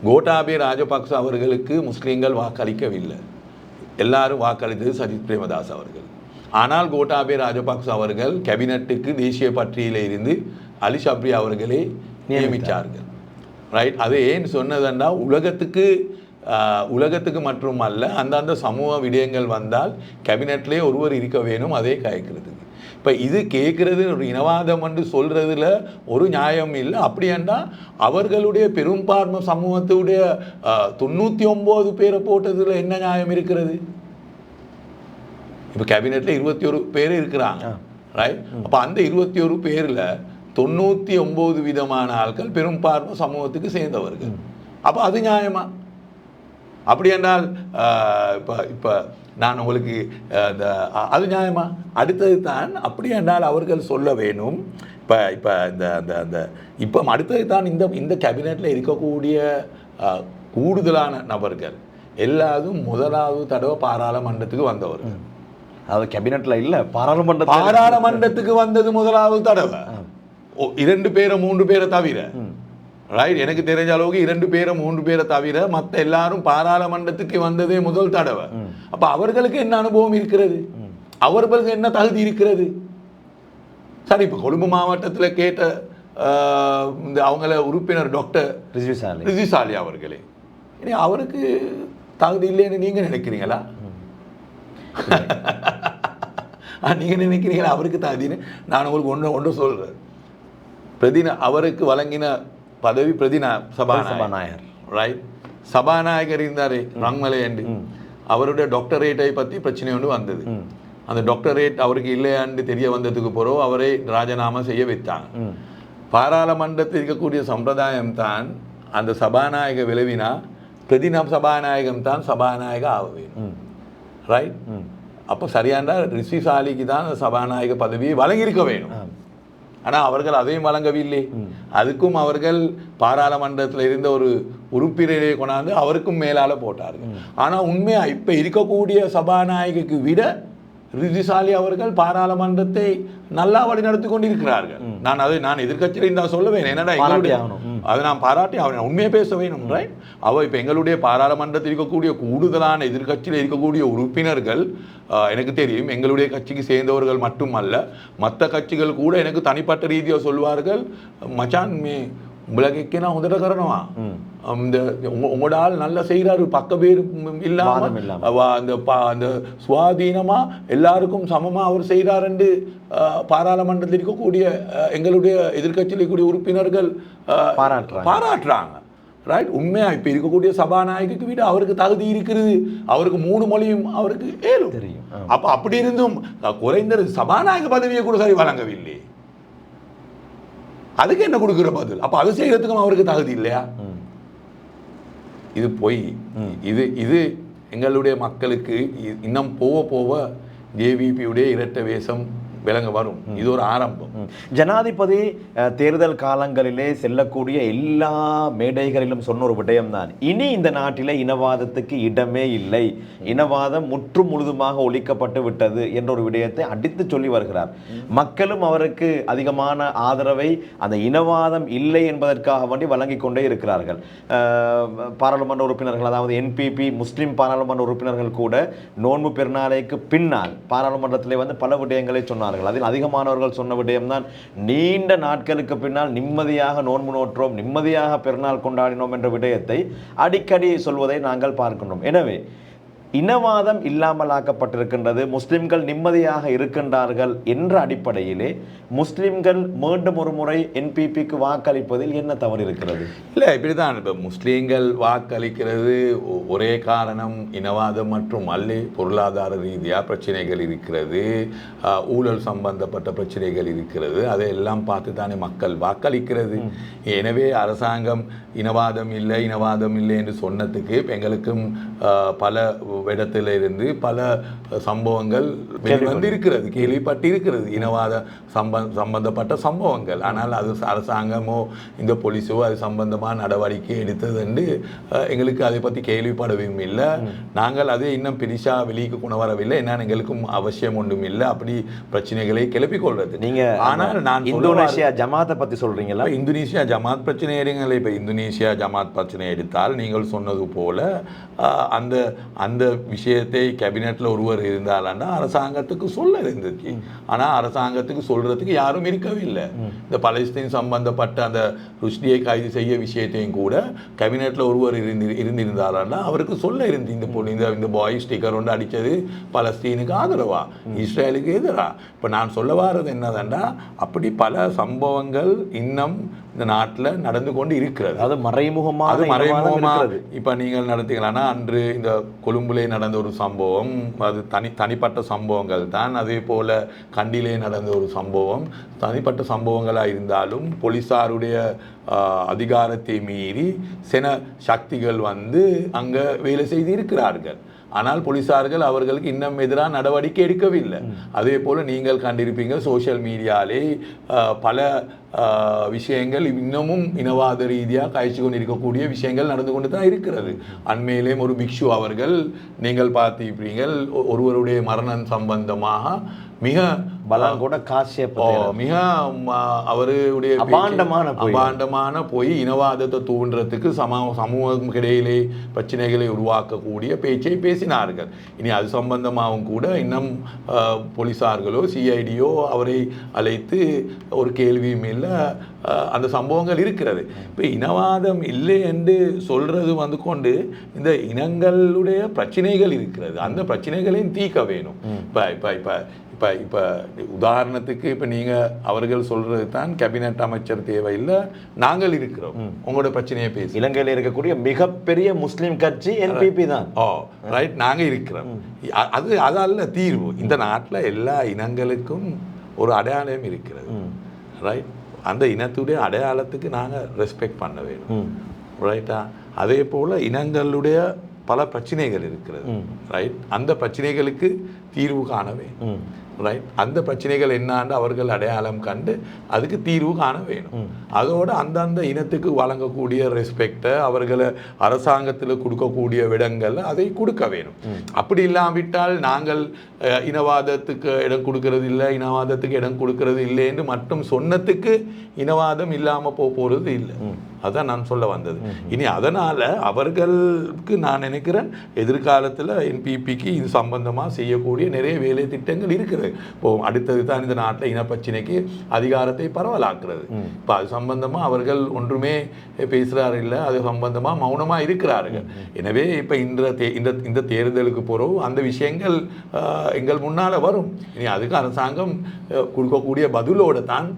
கோட்டாபய ராஜபக்ச அவர்களுக்கு முஸ்லீம்கள் வாக்களிக்கவில்லை, எல்லாரும் வாக்களித்தது சஜித் பிரேமதாஸ் அவர்கள். ஆனால் கோட்டாபய ராஜபக்ச அவர்கள் கேபினெட்டுக்கு தேசிய பட்டியலில் இருந்து அலி ஷப்ரி அவர்களை நியமித்தார்கள். ரைட், அது ஏன் சொன்னதுன்னா உலகத்துக்கு மட்டுமல்ல அந்தந்த சமூக விடயங்கள் வந்தால் கேபினெட்லேயே ஒருவர் இருக்க வேணும், அதே கேட்கறதுக்கு. இப்போ இது கேட்கறது ஒரு இனவாதம் என்று சொல்றதுல ஒரு நியாயம் இல்லை. அப்படியாண்டா அவர்களுடைய பெரும்பான்மை சமூகத்துடைய 99 பேரை போட்டதில் என்ன நியாயம் இருக்கிறது? இப்போ கேபினெட்டில் 21 பேர் இருக்கிறாங்க, ரைட். அப்போ அந்த 21 பேரில் 99 விதமான ஆட்கள் பெரும்பான்மை சமூகத்துக்கு சேர்ந்தவர்கள். அப்போ அது நியாயமா? அப்படி என்றால் இப்போ நான் உங்களுக்கு அது நியாயமா? அடுத்தது தான் அப்படி என்றால் அவர்கள் சொல்ல வேணும். இப்போ இப்போ அடுத்தது தான் இந்த கேபினெட்டில் இருக்கக்கூடிய கூடுதலான நபர்கள் எல்லாரும் முதலாவது தடவை பாராளுமன்றத்துக்கு வந்தவர்கள். அதாவது கேபினெட்ல இல்ல, பாராளுமன்றத்துக்கு வந்தது முதலாவது தடவை. 2 பேரை 3 பேரை தவிர, ரைட், எனக்கு தெரிஞ்ச அளவுக்கு 2 பேரை 3 பேரை தவிர மற்ற எல்லாரும் பாராளுமன்றத்துக்கு வந்ததே முதல் தடவை. அப்ப அவர்களுக்கு என்ன அனுபவம் இருக்கிறது? அவர்களுக்கு என்ன தகுதி இருக்கிறது? சரி, இப்ப கொழும்பு மாவட்டத்தில் கேட்ட அவங்கள உறுப்பினர் டாக்டர் ரிஜிசாலி அவர்களே, அவருக்கு தகுதி இல்லைன்னு நீங்க நினைக்கிறீங்களா? நீங்க நினைக்கிறீங்களா அவருக்கு தகுதின்னு? நான் உங்களுக்கு ஒன்று சொல்றேன். அவருக்கு வழங்கின பதவி சபாநாயகர், ரைட். சபாநாயகர் இருந்தாரே ரங்மலை என்று, அவருடைய டாக்டரேட்டை பற்றி பிரச்சனை ஒன்று வந்தது. அந்த டாக்டரேட் அவருக்கு இல்லையான்னு தெரிய வந்ததுக்கு பிறகு அவரை ராஜினாமா செய்ய வைத்தாங்க. பாராளுமன்றத்தில் இருக்கக்கூடிய சம்பிரதாயம் தான் அந்த சபாநாயக விளைவினா சபாநாயகம் தான் சபாநாயக ஆக வேணும், ரைட். அப்போ சரியான ரிஷிசாலிக்கு தான் சபாநாயக பதவியை வழங்கியிருக்க வேணும். ஆனால் அவர்கள் அதையும் வழங்கவில்லை. அதுக்கும் அவர்கள் பாராளுமன்றத்தில் இருந்த ஒரு உறுப்பினரை கொண்டாந்து அவருக்கும் மேலால போட்டார்கள். ஆனால் உண்மையா இப்போ இருக்கக்கூடிய சபாநாயகருக்கு விட ரிஜிசாலி அவர்கள் பாராளுமன்றத்தை நல்லா வழி நடத்தி கொண்டிருக்கிறார்கள். நான் எதிர்கட்சியில் தான் சொல்லுவேன், என்னடா அதை நான் பாராட்டி அவன் உண்மையை பேச வேணும், ரைட். இப்போ எங்களுடைய பாராளுமன்றத்தில் இருக்கக்கூடிய கூடுதலான எதிர்கட்சியில் இருக்கக்கூடிய உறுப்பினர்கள் எனக்கு தெரியும் எங்களுடைய கட்சிக்கு சேர்ந்தவர்கள் மட்டுமல்ல, மற்ற கட்சிகள் கூட எனக்கு தனிப்பட்ட ரீதியாக சொல்வார்கள், மச்சான் உலகைக்கு நான் உதட கரணுமா, இந்த உங்களோட ஆள் நல்லா செய்கிறாரு, பக்க பேர் இல்லாம அந்த சுவாதீனமா எல்லாருக்கும் சமமா அவர் செய்கிறாருன்னு பாராளுமன்றத்தில் இருக்கக்கூடிய எங்களுடைய எதிர்கட்சியில் இருக்கக்கூடிய உறுப்பினர்கள் பாராட்டுறாங்க, ரைட். உண்மையா இப்ப இருக்கக்கூடிய சபாநாயகருக்கு விட அவருக்கு தகுதி இருக்கிறது. அவருக்கு 3 மொழியும் அவருக்கு தெரியும். அப்ப அப்படி இருந்தும் குறைந்தது சபாநாயக பதவியை கூட சரி வழங்கவில்லை. அதுக்கு என்ன கொடுக்குற பதில்? அப்ப அது செய்யறதுக்கும் அவருக்கு தகுதி இல்லையா? இது பொய். இது எங்களுடைய மக்களுக்கு இன்னும் போக ஜேவிபியுடைய இரட்டை வேஷம் விளங்க வரும். இது ஒரு ஆரம்பம். ஜனாதிபதி தேர்தல் காலங்களிலே செல்லக்கூடிய எல்லா மேடைகளிலும் சொன்ன ஒரு விடயம்தான், இனி இந்த நாட்டிலே இனவாதத்துக்கு இடமே இல்லை, இனவாதம் முற்றும் முழுதுமாக ஒழிக்கப்பட்டு விட்டது என்ற ஒரு விடயத்தை அடித்து சொல்லி வருகிறார். மக்களும் அவருக்கு அதிகமான ஆதரவை அந்த இனவாதம் இல்லை என்பதற்காக வேண்டி வழங்கி கொண்டே இருக்கிறார்கள். பாராளுமன்ற உறுப்பினர்கள், அதாவது என்பிபி முஸ்லிம் பாராளுமன்ற உறுப்பினர்கள் கூட நோன்பு பெருநாளைக்கு பின்னால் பாராளுமன்றத்திலே வந்து பல விடயங்களை சொன்னார்கள். அதில் அதிகமானவர்கள் சொன்ன விடயம்தான், நீண்ட நாட்களுக்கு பின்னால் நிம்மதியாக நோன்பு நோற்றோம், நிம்மதியாக பெருநாள் கொண்டாடினோம் என்ற விடயத்தை அடிக்கடி சொல்வதை நாங்கள் பார்க்கின்றோம். எனவே இனவாதம் இல்லாமலாக்கப்பட்டிருக்கின்றது, முஸ்லிம்கள் நிம்மதியாக இருக்கின்றார்கள் என்ற அடிப்படையிலே முஸ்லிம்கள் மீண்டும் ஒரு முறை என்பிபிக்கு வாக்களிப்பதில் என்ன தவறு இருக்கிறது? இல்லை, இப்படிதான். இப்போ முஸ்லீம்கள் வாக்களிக்கிறது ஒரே காரணம் இனவாதம் மற்றும் அல்ல, பொருளாதார ரீதியாக பிரச்சனைகள் இருக்கிறது, ஊழல் சம்பந்தப்பட்ட பிரச்சனைகள் இருக்கிறது, அதையெல்லாம் பார்த்து தானே மக்கள் வாக்களிக்கிறது. எனவே அரசாங்கம் இனவாதம் இல்லை என்று சொன்னதுக்கு எங்களுக்கும் பல இடத்துல இருந்து பல சம்பவங்கள் வந்து இருக்கிறது, கேள்விப்பட்டிருக்கிறது, இனவாத சம்பந்தப்பட்ட சம்பவங்கள். ஆனால் அது அரசாங்கமோ இந்த போலீஸோ அது சம்பந்தமாக நடவடிக்கை எடுத்தது என்று எங்களுக்கு அதை பற்றி கேள்விப்படவும் இல்லை. நாங்கள் அதை இன்னும் பெரிசா வெளியே கொண்டு வரவில்லை. என்னன்னு எங்களுக்கும் அவசியம் ஒன்றும் இல்லை அப்படி பிரச்சனைகளை கிளப்பிக் கொள்றது. நீங்க ஆனால் நான் இந்தோனேஷியா ஜமாத்தை பற்றி சொல்றீங்களா? இந்தோனேஷியா ஜமாத் பிரச்சனை எடுங்களே. இப்போ இந்தோனேஷியா ஜமாத் பிரச்சனை எடுத்தால் நீங்கள் சொன்னது போல அந்த அந்த விஷயத்தை கேபினெட்ல ஒருவர் இருந்தாலன்னா அரசாங்கத்துக்கு சொல்ல இருந்துச்சு. ஆனால் அரசாங்கத்துக்கு சொல்றதுக்கு யாரும் இருக்கவில்லை. இந்த பலஸ்தீன் சம்பந்தப்பட்ட அந்த ருஷ்டியை கைது செய்ய விஷயத்தையும் கூட கேபினெட்ல ஒருவர் இருந்திருந்தாலன்னா அவருக்கு சொல்ல இருந்து, இந்த பாய் ஸ்டிக்கர் ஒன்று அடித்தது பலஸ்தீனுக்கு ஆதரவா, இஸ்ரேலுக்கு எதிரா. இப்போ நான் சொல்ல வர்றது என்னதுன்னா, அப்படி பல சம்பவங்கள் இன்னும் இந்த நாட்டில் நடந்து கொண்டு இருக்கிறது. அது மறைமுகமாக இப்போ நீங்கள் நடத்தீங்களான்னா, அன்று இந்த கொழும்புலே நடந்த ஒரு சம்பவம், அது தனிப்பட்ட சம்பவங்கள் தான். அதே போல் கண்டிலே நடந்த ஒரு சம்பவம் தனிப்பட்ட சம்பவங்களாக இருந்தாலும் போலீஸாருடைய அதிகாரத்தை மீறி சில சக்திகள் வந்து அங்கே வேலை செய்து இருக்கிறார்கள். ஆனால் போலீஸார்கள் அவர்களுக்கு இன்னும் எதிராக நடவடிக்கை எடுக்கவில்லை. அதே போல் நீங்கள் கண்டிருப்பீங்க சோஷியல் மீடியாலே பல விஷயங்கள் இன்னமும் இனவாத ரீதியாக காய்ச்சி கொண்டு இருக்கக்கூடிய விஷயங்கள் நடந்து கொண்டு தான் இருக்கிறது. அண்மையிலேயும் ஒரு பிக்ஷு அவர்கள் நீங்கள் பார்த்திருப்பீர்கள், ஒருவருடைய மரணம் சம்பந்தமாக மிக பலாங்கூட மிக அவருடைய அபாண்டமான போய் இனவாதத்தை தூண்டுறதுக்கு சமூகம் இடையிலே பிரச்சனைகளை உருவாக்கக்கூடிய பேச்சை பேசினார்கள். இனி அது சம்பந்தமாகவும் கூட இன்னும் போலீஸார்களோ சிஐடியோ அவரை அழைத்து ஒரு கேள்வியும் இல்லை அந்த சம்பவங்கள் இருக்கிறது. இப்போ இனவாதம் இல்லை என்று சொல்றது வந்து கொண்டு இந்த இனங்களுடைய பிரச்சனைகள் இருக்கிறது, அந்த பிரச்சனைகளையும் தீர்க்க வேணும். இப்போ உதாரணத்துக்கு இப்போ நீங்கள் அவர்கள் சொல்கிறது தான் கேபினட் அமைச்சர் தேவையில்லை, நாங்கள் இருக்கிறோம், உங்களோட பிரச்சனையை பேசி. இலங்கையில் இருக்கக்கூடிய மிகப்பெரிய முஸ்லீம் கட்சி என்பிபி தான். ரைட், நாங்கள் இருக்கிறோம். அதல்ல தீர்வு. இந்த நாட்டில் எல்லா இனங்களுக்கும் ஒரு அடையாளம் இருக்கிறது. ரைட், அந்த இனத்துடைய அடையாளத்துக்கு நாங்கள் ரெஸ்பெக்ட் பண்ண வேணும். ரைட்டா? அதே போல் இனங்களுடைய பல பிரச்சனைகள் இருக்கிறது. ரைட், அந்த பிரச்சனைகளுக்கு தீர்வு காண வேணும். ரைட், அந்த பிரச்சனைகள் என்னான்னு அவர்கள் அடையாளம் கண்டு அதுக்கு தீர்வு காண வேணும். அதோட அந்தந்த இனத்துக்கு வழங்கக்கூடிய ரெஸ்பெக்டை அவர்களை அரசாங்கத்தில் கொடுக்கக்கூடிய விடங்கள் அதை கொடுக்க வேணும். அப்படி இல்லாவிட்டால் நாங்கள் இனவாதத்துக்கு இடம் கொடுக்கறது இல்லை, இனவாதத்துக்கு இடம் கொடுக்கறது இல்லைன்னு மட்டும் சொன்னதுக்கு இனவாதம் இல்லாமல் போகிறது இல்லை. அதான் நான் சொல்ல வந்தது. இனி அதனால் அவர்களுக்கு நான் நினைக்கிறேன் எதிர்காலத்தில் என்பிபிக்கு இது சம்பந்தமாக செய்யக்கூடிய நிறைய வேலை திட்டங்கள் இருக்கிறது. இப்போ அடுத்தது தான் இந்த நாட்டில் இனப்பிரச்சனைக்கு அதிகாரத்தை பரவலாக்குறது. இப்போ அது சம்பந்தமாக அவர்கள் ஒன்றுமே பேசுகிறாரு இல்லை, அது சம்பந்தமாக மௌனமாக இருக்கிறார்கள். எனவே இப்போ இந்த தேர்தலுக்கு போகிறோம் அந்த விஷயங்கள் எங்கள் முன்னால் வரும். இனி அதுக்கு அரசாங்கம் கொடுக்கக்கூடிய பதிலோடு தான்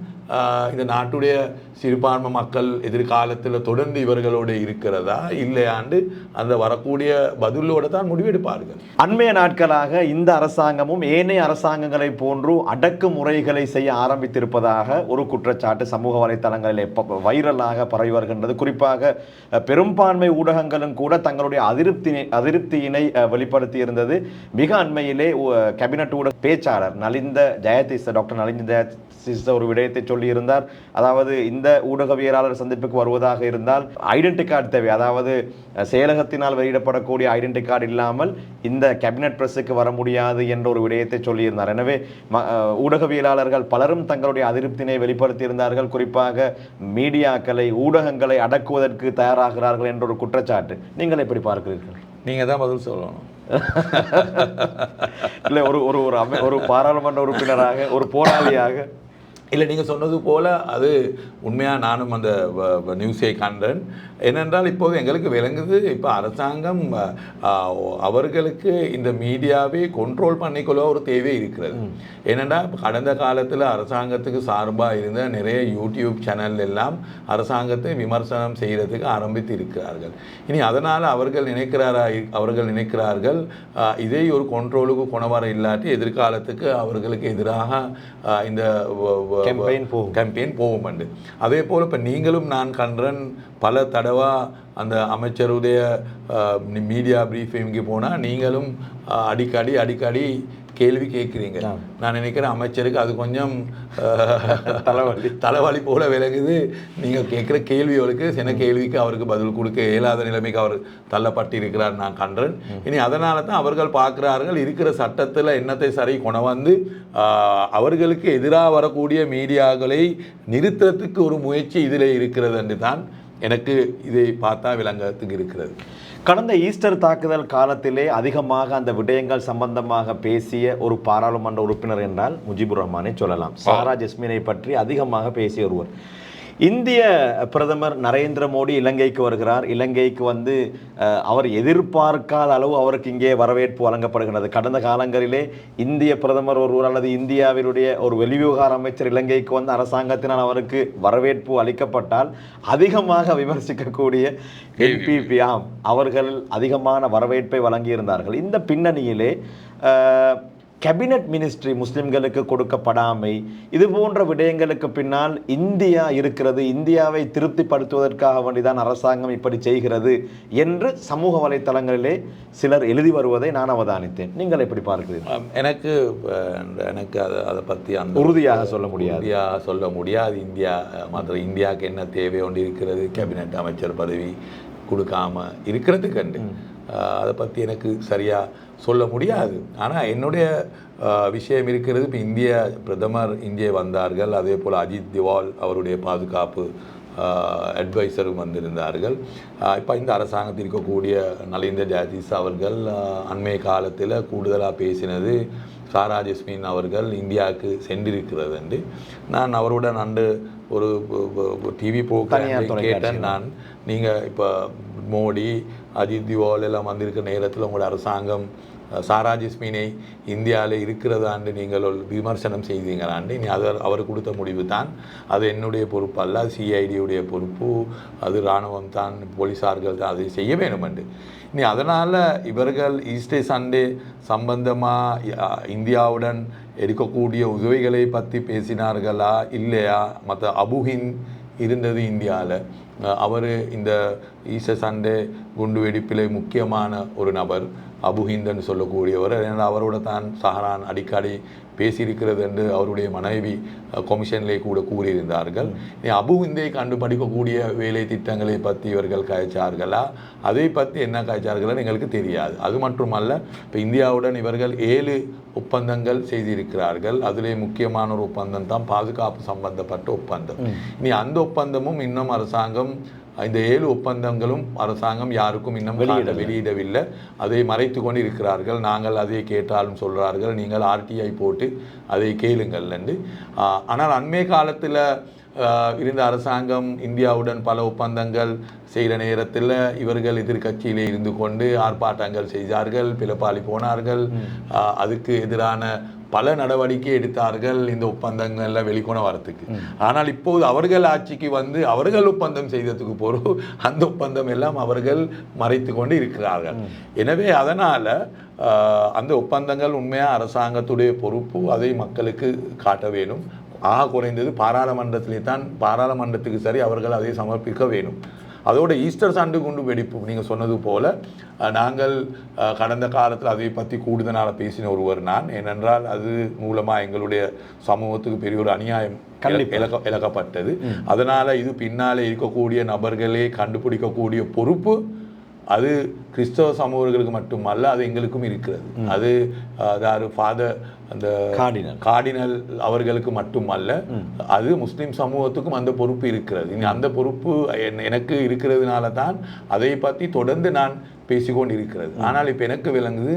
இந்த நாட்டுடைய சிறுபான்மை மக்கள் எதிர்காலத்தில் தொடர்ந்து இவர்களோடு இருக்கிறதா இல்லையாண்டு அந்த வரக்கூடிய பதிலோடு தான் முடிவெடுப்பார்கள். அண்மைய நாட்களாக இந்த அரசாங்கமும் ஏனைய அரசாங்கங்களை போன்று அடக்குமுறைகளை செய்ய ஆரம்பித்திருப்பதாக ஒரு குற்றச்சாட்டு சமூக வலைத்தளங்களில் வைரலாக பரவி வருகின்றது. குறிப்பாக பெரும்பான்மை ஊடகங்களும் கூட தங்களுடைய அதிருப்தியினை வெளிப்படுத்தி இருந்தது. மிக அண்மையிலே கேபினட் ஊடக பேச்சாளர் டாக்டர் நலிந்த ஜெயதிஸ ஒரு விடயத்தை சொல்லியிருந்தார். அதாவது இந்த ஊடகவியலாளர் சந்திப்புக்கு வருவதாக இருந்தால் ஐடென்டி கார்டு தேவை, அதாவது செயலகத்தினால் வெளியிடப்படக்கூடிய ஐடென்டி கார்டு இல்லாமல் இந்த கேபினட் பிரஸுக்கு வர முடியாது என்ற ஒரு விடயத்தை சொல்லியிருந்தார். எனவே ஊடகவியலாளர்கள் பலரும் தங்களுடைய அதிருப்தினை வெளிப்படுத்தியிருந்தார்கள். குறிப்பாக மீடியாக்களை ஊடகங்களை அடக்குவதற்கு தயாராகிறார்கள் என்ற ஒரு குற்றச்சாட்டு நீங்கள் எப்படி பார்க்கிறீர்கள்? நீங்கள் தான் பதில் சொல்லணும். இல்லை, ஒரு பாராளுமன்ற உறுப்பினராக, ஒரு போராளியாக. இல்லை, நீங்கள் சொன்னது போல் அது உண்மையாக நானும் அந்த நியூஸை கண்டேன். ஏனென்றால் இப்போது எங்களுக்கு விளங்குது, இப்போ அரசாங்கம் அவர்களுக்கு இந்த மீடியாவை கண்ட்ரோல் பண்ணிக்கொள்ள ஒரு தேவை இருக்கிறது. ஏனென்றால் கடந்த காலத்தில் அரசாங்கத்துக்கு சார்பாக இருந்த நிறைய யூடியூப் சேனல் எல்லாம் அரசாங்கத்தை விமர்சனம் செய்கிறதுக்கு ஆரம்பித்து இருக்கிறார்கள். இனி அதனால் அவர்கள் நினைக்கிறார்கள் இதை ஒரு கண்ட்ரோலுக்கு கொணவர இல்லாட்டி எதிர்காலத்துக்கு அவர்களுக்கு எதிராக இந்த கேம்பெயின் போகும். அதே போல் இப்போ நீங்களும் நான் கண்டேன் பல தடவை அந்த அமைச்சருடைய மீடியா பிரீஃபிங்கு போனால் நீங்களும் அடிக்கடி கேள்வி கேட்குறீங்க. நான் நினைக்கிறேன் அமைச்சருக்கு அது கொஞ்சம் தலைவலி போல விலகுது. நீங்கள் கேட்குற கேள்விகளுக்கு சில கேள்விக்கு அவருக்கு பதில் கொடுக்க இயலாத நிலைமைக்கு அவர் தள்ளப்பட்டு இருக்கிறார் நான் கண்டேன். இனி அதனால தான் அவர்கள் பார்க்குறார்கள் இருக்கிற சட்டத்தில் என்னத்தை சரி கொண்டு அவர்களுக்கு எதிராக வரக்கூடிய மீடியாக்களை நிறுத்தத்துக்கு ஒரு முயற்சி இதில் இருக்கிறது என்று தான் எனக்கு இதை பார்த்தா விளங்கத்துக்கு இருக்கிறது. கடந்த ஈஸ்டர் தாக்குதல் காலத்திலே அதிகமாக அந்த விடயங்கள் சம்பந்தமாக பேசிய ஒரு பாராளுமன்ற உறுப்பினர் என்றால் முஜிபுர் ரஹ்மானை சொல்லலாம். சாரா ஜஸ்மினை பற்றி அதிகமாக பேசிய ஒருவர். இந்திய பிரதமர் நரேந்திர மோடி இலங்கைக்கு வருகிறார். இலங்கைக்கு வந்து அவர் எதிர்பார்க்காத அளவு அவருக்கு இங்கே வரவேற்பு வழங்கப்படுகிறது. கடந்த காலங்களிலே இந்திய பிரதமர் ஒருவர் அல்லது இந்தியாவினுடைய ஒரு வெளிவிவகார அமைச்சர் இலங்கைக்கு வந்து அரசாங்கத்தினால் அவருக்கு வரவேற்பு அளிக்கப்பட்டால் அதிகமாக விமர்சிக்கக்கூடிய என்பிபி அவர்கள் அதிகமான வரவேற்பை வழங்கியிருந்தார்கள். இந்த பின்னணியிலே கேபினட் மினிஸ்ட்ரி முஸ்லிம்களுக்கு கொடுக்கப்படாமை, இது போன்ற விடயங்களுக்கு பின்னால் இந்தியா இருக்கிறது, இந்தியாவை திருப்திப்படுத்துவதற்காக வேண்டிதான் அரசாங்கம் இப்படி செய்கிறது என்று சமூக வலைத்தளங்களிலே சிலர் எழுதி வருவதை நான் அவதானித்தேன். நீங்கள் எப்படி பார்க்கிறீர்கள்? எனக்கு அதை பற்றி அந்த உறுதியாக சொல்ல முடியாது. இந்தியாவுக்கு என்ன தேவை ஒன்று இருக்கிறது, கேபினட் அமைச்சர் பதவி கொடுக்காம இருக்கிறதுக்கு கண்டு அதை பற்றி எனக்கு சரியாக சொல்ல முடியாது. ஆனால் என்னுடைய விஷயம் இருக்கிறது. இப்போ இந்திய பிரதமர் இங்கே வந்தார்கள். அதே போல் அஜித் திவால் அவருடைய பாதுகாப்பு அட்வைசரும் வந்திருந்தார்கள். இப்போ இந்த அரசாங்கத்தில் இருக்கக்கூடிய நலிந்த ஜெயதிஸ அவர்கள் அண்மைய காலத்தில் கூடுதலாக பேசினது சாரா ஜஸ்மின் அவர்கள் இந்தியாவுக்கு சென்றிருக்கிறது என்று நான் அவருடன் ஒரு டிவி ப்ரோக்ராம் கேட்டேன். நான் நீங்கள் இப்போ மோடி அஜித் திவால் எல்லாம் வந்திருக்கிற நேரத்தில் உங்களோட அரசாங்கம் சாரா ஜஸ்மினை இந்தியாவில் இருக்கிறதாண்டு நீங்கள் விமர்சனம் செய்தீங்களாண்டு. நீ அவர் கொடுத்த முடிவு தான், அது என்னுடைய பொறுப்பு அல்ல, அது சிஐடியுடைய பொறுப்பு, அது இராணுவம் தான், போலீஸார்கள் தான் அதை செய்ய வேணுமெண்டு. நீ அதனால் இவர்கள் ஈஸ்டர் சண்டே சம்பந்தமாக இந்தியாவுடன் எடுக்கக்கூடிய உதவிகளை பற்றி பேசினார்களா இல்லையா? மற்ற அபுஹின் இருந்தது இந்தியாவில், அவர் இந்த ஈஸ்டர் சண்டே குண்டு வெடிப்பில் முக்கியமான ஒரு நபர், அபுஹிந்தன்னு சொல்லக்கூடியவர். ஏன்னா அவரோட தான் சஹரான் அடிக்கடி பேசியிருக்கிறது என்று அவருடைய மனைவி கமிஷனிலே கூட கூறியிருந்தார்கள். அபுஹிந்தை கண்டுபிடிக்கக்கூடிய வேலை திட்டங்களை பற்றி இவர்கள் கழிச்சார்களா, அதை பற்றி என்ன கழிச்சார்கள்னு எங்களுக்கு தெரியாது. அது மட்டுமல்ல, இப்போ இந்தியாவுடன் இவர்கள் 7 ஒப்பந்தங்கள் செய்திருக்கிறார்கள். அதிலே முக்கியமான ஒரு ஒப்பந்தம் தான் பாதுகாப்பு சம்பந்தப்பட்ட ஒப்பந்தம். இனி அந்த ஒப்பந்தமும் இன்னும் அரசாங்கம், இந்த 7 ஒப்பந்தங்களும் அரசாங்கம் யாருக்கும் இன்னும் வெளியிடவில்லை. அதை மறைத்து கொண்டு இருக்கிறார்கள். நாங்கள் அதை கேட்டாலும் சொல்கிறார்கள் நீங்கள் RTI போட்டு அதை கேளுங்கள் என்று. ஆனால் அண்மைய காலத்தில் இருந்த அரசாங்கம் இந்தியாவுடன் பல ஒப்பந்தங்கள் செய்கிற நேரத்தில் இவர்கள் எதிர்கட்சியிலே இருந்து கொண்டு ஆர்ப்பாட்டங்கள் செய்தார்கள், பிளப்பாளி போனார்கள். அதுக்கு எதிரான பல நடவடிக்கை எடுத்தார்கள் இந்த ஒப்பந்தங்கள்ல வெளிக்கொண வரத்துக்கு. ஆனால் இப்போது அவர்கள் ஆட்சிக்கு வந்து அவர்கள் ஒப்பந்தம் செய்ததுக்கு போறோம் அந்த ஒப்பந்தம் எல்லாம் அவர்கள் மறைத்து கொண்டு இருக்கிறார்கள். எனவே அதனால அந்த ஒப்பந்தங்கள் உண்மையா அரசாங்கத்துடைய பொறுப்பு, அதை மக்களுக்கு காட்ட வேணும். குறைந்தது பாராளுமன்றத்திலே தான், பாராளுமன்றத்துக்கு சரி அவர்கள் அதை சமர்ப்பிக்க வேணும். அதோட ஈஸ்டர் சண்டை கொண்டு வெடிப்பு நீங்கள் சொன்னது போல நாங்கள் கடந்த காலத்தில் அதை பற்றி கூடுதலாக பேசின ஒருவர் நான். ஏனென்றால் அது மூலமாக எங்களுடைய சமூகத்துக்கு பெரிய ஒரு அநியாயம் இழக்கப்பட்டது. அதனால் இது பின்னாலே இருக்கக்கூடிய நபர்களே கண்டுபிடிக்கக்கூடிய பொறுப்பு அது கிறிஸ்தவ சமூகங்களுக்கு மட்டுமல்ல, அது எங்களுக்கும் இருக்கிறது. அது அதாவது ஃபாதர் அந்த கார்டினல் அவர்களுக்கு மட்டுமல்ல, அது முஸ்லிம் சமூகத்துக்கும் அந்த பொறுப்பு இருக்கிறது. அந்த பொறுப்பு எனக்கு இருக்கிறதுனால தான் அதை பற்றி தொடர்ந்து நான் பேசிக்கொண்டு இருக்கிறது. ஆனால் இப்போ எனக்கு விளங்குது,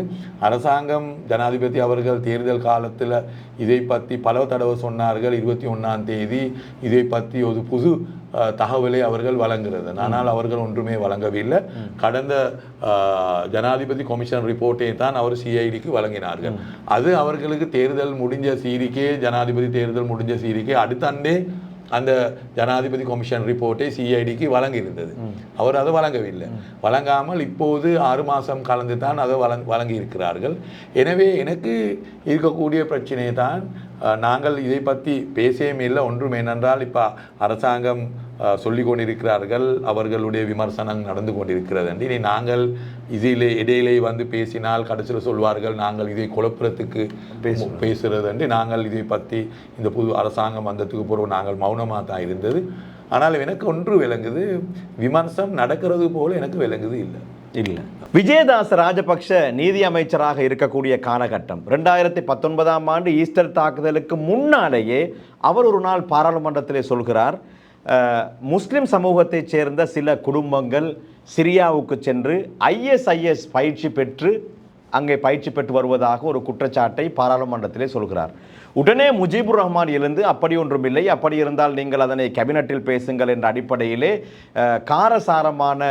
அரசாங்கம் ஜனாதிபதி அவர்கள் தேர்தல் காலத்தில் இதை பற்றி பல தடவை சொன்னார்கள். 21ஆம் தேதி இதை பற்றி ஒரு புது தகவலை அவர்கள் வழங்குகிறது. ஆனால் அவர்கள் ஒன்றுமே வழங்கவில்லை. கடந்த ஜனாதிபதி கமிஷன் ரிப்போர்ட்டை தான் அவர் சிஐடிக்கு வழங்கினார்கள். அது அவர்களுக்கு தேர்தல் முடிஞ்ச சீரிக்கே, ஜனாதிபதி தேர்தல் முடிஞ்ச சீரிக்கே அடுத்தாண்டே அந்த ஜனாதிபதி கமிஷன் ரிப்போர்ட்டை சிஐடிக்கு வழங்கியிருந்தது. அவர் அதை வழங்கவில்லை. வழங்காமல் இப்போது 6 மாதம் கலந்து தான் அதை வழங்கி இருக்கிறார்கள். எனவே எனக்கு இருக்கக்கூடிய பிரச்சனை தான், நாங்கள் இதை பற்றி பேசவே இல்லை. ஒன்றும் என்னென்றால் இப்போ அரசாங்கம் சொல்லிக் கொண்டிருக்கிறார்கள், அவர்களுடைய விமர்சனம் நடந்து கொண்டிருக்கிறது என்று. இனி நாங்கள் இதிலே இடையிலே வந்து பேசினால் கடைசியில் சொல்வார்கள் நாங்கள் இதை குழப்பத்துக்கு பேசுகிறது என்று. நாங்கள் இதை பற்றி இந்த புது அரசாங்கம் வந்ததுக்கு பிறகு நாங்கள் மௌனமாக தான் இருந்தது. ஆனால் எனக்கு ஒன்று விளங்குது, விமர்சனம் நடக்கிறது போல எனக்கு விளங்குது இல்லை. விஜயதாச ராஜபக்ஷ நீதி அமைச்சராக இருக்கக்கூடிய காலகட்டம் 2019ஆம் ஆண்டு ஈஸ்டர் தாக்குதலுக்கு முன்னாலேயே அவர் ஒரு நாள் பாராளுமன்றத்திலே சொல்கிறார், முஸ்லிம் சமூகத்தைச் சேர்ந்த சில குடும்பங்கள் சிரியாவுக்கு சென்று ISIS பயிற்சி பெற்று அங்கே பயிற்சி பெற்று வருவதாக ஒரு குற்றச்சாட்டை பாராளுமன்றத்திலே சொல்கிறார். உடனே முஜிபுர் ரஹ்மான் எழுந்து அப்படி ஒன்றுமில்லை, அப்படி இருந்தால் நீங்கள் அதனை கேபினட்டில் பேசுங்கள் என்ற அடிப்படையிலே காரசாரமான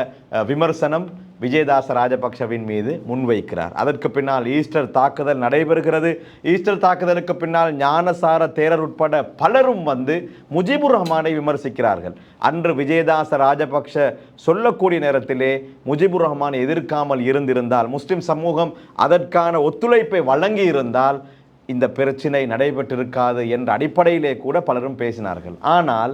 விமர்சனம் விஜயதாச ராஜபக்ஷவின் மீது முன்வைக்கிறார். அதற்கு பின்னால் ஈஸ்டர் தாக்குதல் நடைபெறுகிறது. ஈஸ்டர் தாக்குதலுக்கு பின்னால் ஞானசார தேரர் உட்பட பலரும் வந்து முஜிபுர் ரஹ்மானை விமர்சிக்கிறார்கள். அன்று விஜயதாச ராஜபக்ஷ சொல்லக்கூடிய நேரத்திலே முஜிபுர் ரஹ்மான் எதிர்க்காமல் இருந்திருந்தால், முஸ்லிம் சமூகம் அதற்கான ஒத்துழைப்பை வழங்கி இருந்தால் இந்த பிரச்சினை நடைபெற்றிருக்காது என்ற அடிப்படையிலே கூட பலரும் பேசினார்கள். ஆனால்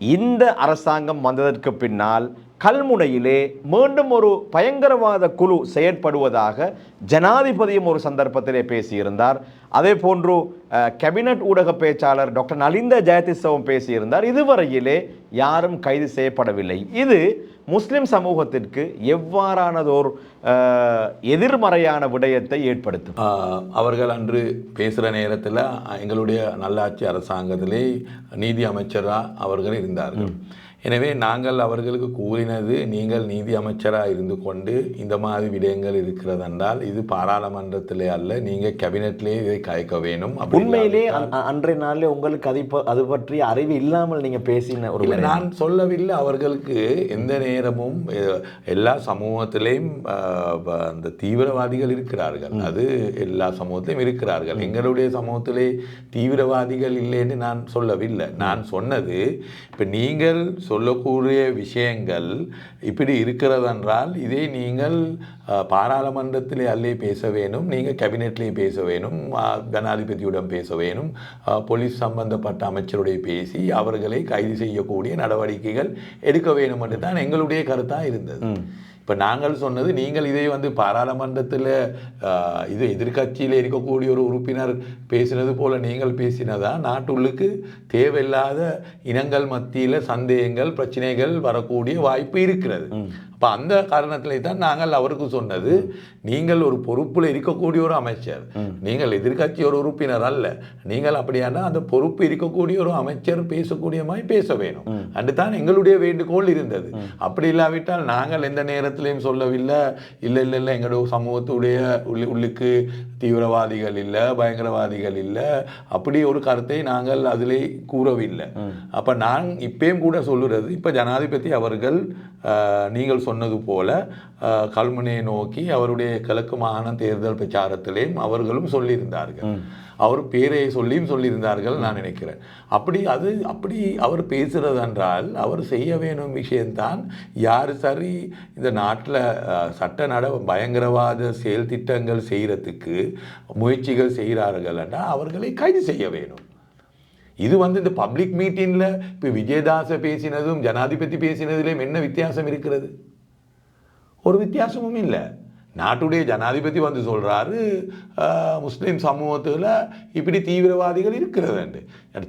இந்த அரசாங்கம் வந்ததற்கு பின்னால் கல்முனையிலே மீண்டும் ஒரு பயங்கரவாத குழு செயற்படுவதாக ஜனாதிபதியும் ஒரு சந்தர்ப்பத்திலே பேசியிருந்தார். அதே போன்று கேபினட் ஊடக பேச்சாளர் டாக்டர் நலிந்த ஜெயதிசவும் பேசியிருந்தார். இதுவரையிலே யாரும் கைது செய்யப்படவில்லை. இது முஸ்லிம் சமூகத்திற்கு எவ்வாறானதோர் எதிர்மறையான விடயத்தை ஏற்படுத்தும்? அவர்கள் அன்று பேசுகிற நேரத்தில் எங்களுடைய நல்லாட்சி அரசாங்கத்திலே நீதி அமைச்சராக அவர்கள் இருந்தார்கள். எனவே நாங்கள் அவர்களுக்கு கூறினது, நீங்கள் நீதி அமைச்சராக இருந்து கொண்டு இந்த மாதிரி விடயங்கள் இருக்கிறதென்றால் இது பாராளுமன்றத்திலே அல்ல, நீங்கள் கேபினெட்லே இதை கலைக்க வேணும். உண்மையிலே அன்றைய நாளில் உங்களுக்கு அது பற்றி அறிவு இல்லாமல் நீங்கள் பேசின ஒரு நான் சொல்லவில்லை. அவர்களுக்கு எந்த நேரமும் எல்லா சமூகத்திலையும் அந்த தீவிரவாதிகள் இருக்கிறார்கள். அது எல்லா சமூகத்திலையும் இருக்கிறார்கள். எங்களுடைய சமூகத்திலே தீவிரவாதிகள் இல்லைன்னு நான் சொல்லவில்லை. நான் சொன்னது, இப்போ நீங்கள் சொல்லக்கூடிய விஷயங்கள் இப்படி இருக்கிறதென்றால் இதை நீங்கள் பாராளுமன்றத்திலே அல்லே பேச வேணும், நீங்கள் கேபினெட்லேயே பேச வேணும், ஜனாதிபதியுடன் பேச வேணும், போலீஸ் சம்பந்தப்பட்ட அமைச்சருடைய பேசி அவர்களை கைது செய்யக்கூடிய நடவடிக்கைகள் எடுக்க வேணும் என்று தான் எங்களுடைய கருத்தாக இருந்தது. இப்போ நாங்கள் சொன்னது, நீங்கள் இதை வந்து பாராளுமன்றத்தில் இது எதிர்கட்சியில் இருக்கக்கூடிய ஒரு உறுப்பினர் பேசினது போல் நீங்கள் பேசினதா நாட்டுள்ளுக்கு தேவையில்லாத இனங்கள் மத்தியில் சந்தேகங்கள் பிரச்சனைகள் வரக்கூடிய வாய்ப்பு இருக்கிறது. அப்போ அந்த காரணத்திலே தான் நாங்கள் அவருக்கு சொன்னது, நீங்கள் ஒரு பொறுப்பில் இருக்கக்கூடிய ஒரு அமைச்சர், நீங்கள் எதிர்கட்சி ஒரு உறுப்பினர் அல்ல, நீங்கள் அப்படியானா அந்த பொறுப்பு இருக்கக்கூடிய ஒரு அமைச்சர் பேசக்கூடிய மாதிரி பேச வேணும் அன்று தான் எங்களுடைய வேண்டுகோள் இருந்தது. அப்படி இல்லாவிட்டால் நாங்கள் எந்த நேரத்திலையும் சொல்லவில்லை இல்லை இல்லை இல்லை எங்களுடைய சமூகத்துடைய உள்ளுக்கு தீவிரவாதிகள் இல்லை, பயங்கரவாதிகள் இல்லை, அப்படி ஒரு கருத்தை நாங்கள் அதிலே கூறவில்லை. அப்போ நான் இப்பயும் கூட சொல்லுறது, இப்போ ஜனாதிபதி அவர்கள் நீங்கள் சொன்னது போல கல்முனையை நோக்கி அவருடைய கிழக்கு மாகாண தேர்தல் பிரச்சாரத்திலேயும் அவர்களும் சொல்லியிருந்தார்கள். அவர் பேரை சொல்லியிருந்தார்கள் நான் நினைக்கிறேன். அப்படி அவர் பேசுகிறது என்றால் அவர் செய்ய வேணும் விஷயம்தான். யார் சரி இந்த நாட்டில் சட்ட பயங்கரவாத செயல் திட்டங்கள் செய்கிறதுக்கு முயற்சிகள் செய்கிறார்கள் என்றால் அவர்களை கைது செய்ய வேணும். இது இந்த பப்ளிக் மீட்டிங்கில் இப்போ விஜயதாச பேசினதும் ஜனாதிபதி பேசினதுலேயும் என்ன வித்தியாசம் இருக்கிறது? ஒரு வித்தியாசமும் இல்லை. நாட்டுடைய ஜனாதிபதி சொல்கிறாரு முஸ்லீம் சமூகத்தில் இப்படி தீவிரவாதிகள் இருக்கிறது.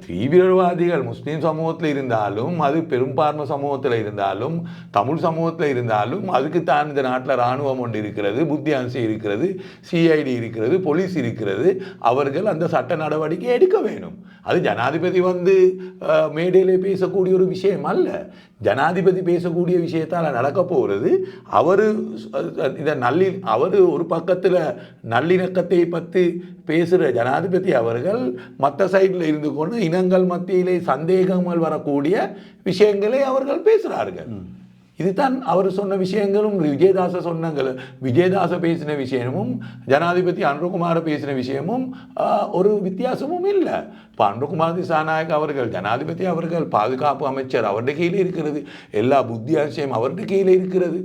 தீவிரவாதிகள் முஸ்லீம் சமூகத்தில் இருந்தாலும், அது பெரும்பான்மை சமூகத்தில் இருந்தாலும், தமிழ் சமூகத்தில் இருந்தாலும், அதுக்கு தான் இந்த நாட்டில் இராணுவம் ஒன்று இருக்கிறது, புத்தி அம்சம் இருக்கிறது, சிஐடி இருக்கிறது, போலீஸ் இருக்கிறது. அவர்கள் அந்த சட்ட நடவடிக்கை எடுக்க வேணும். அது ஜனாதிபதி மேடையிலே பேசக்கூடிய ஒரு விஷயம் அல்ல. ஜனாதிபதி பேசக்கூடிய விஷயத்தால் நடக்க போகிறது. அவர் ஒரு பக்கத்தில் நல்லிணக்கத்தை பற்றி பேசுகிற ஜனாதிபதி அவர்கள் மற்ற சைடில் இருந்து கொண்டு இனங்கள் மத்தியிலே சந்தேகங்கள் வரக்கூடிய விஷயங்களை அவர்கள் பேசுகிறார்கள். இதுதான் அவர் சொன்ன விஷயங்களும் விஜயதாச பேசின விஷயமும் ஜனாதிபதி அனுரகுமார பேசின விஷயமும் ஒரு வித்தியாசமும் இல்லை. இப்போ அனுரகுமார் திசாநாயக் அவர்கள் ஜனாதிபதி அவர்கள் பாதுகாப்பு அமைச்சர் அவருடைய கீழே இருக்கிறது, எல்லா புத்தி அதிசயம் அவருடைய கீழே இருக்கிறது,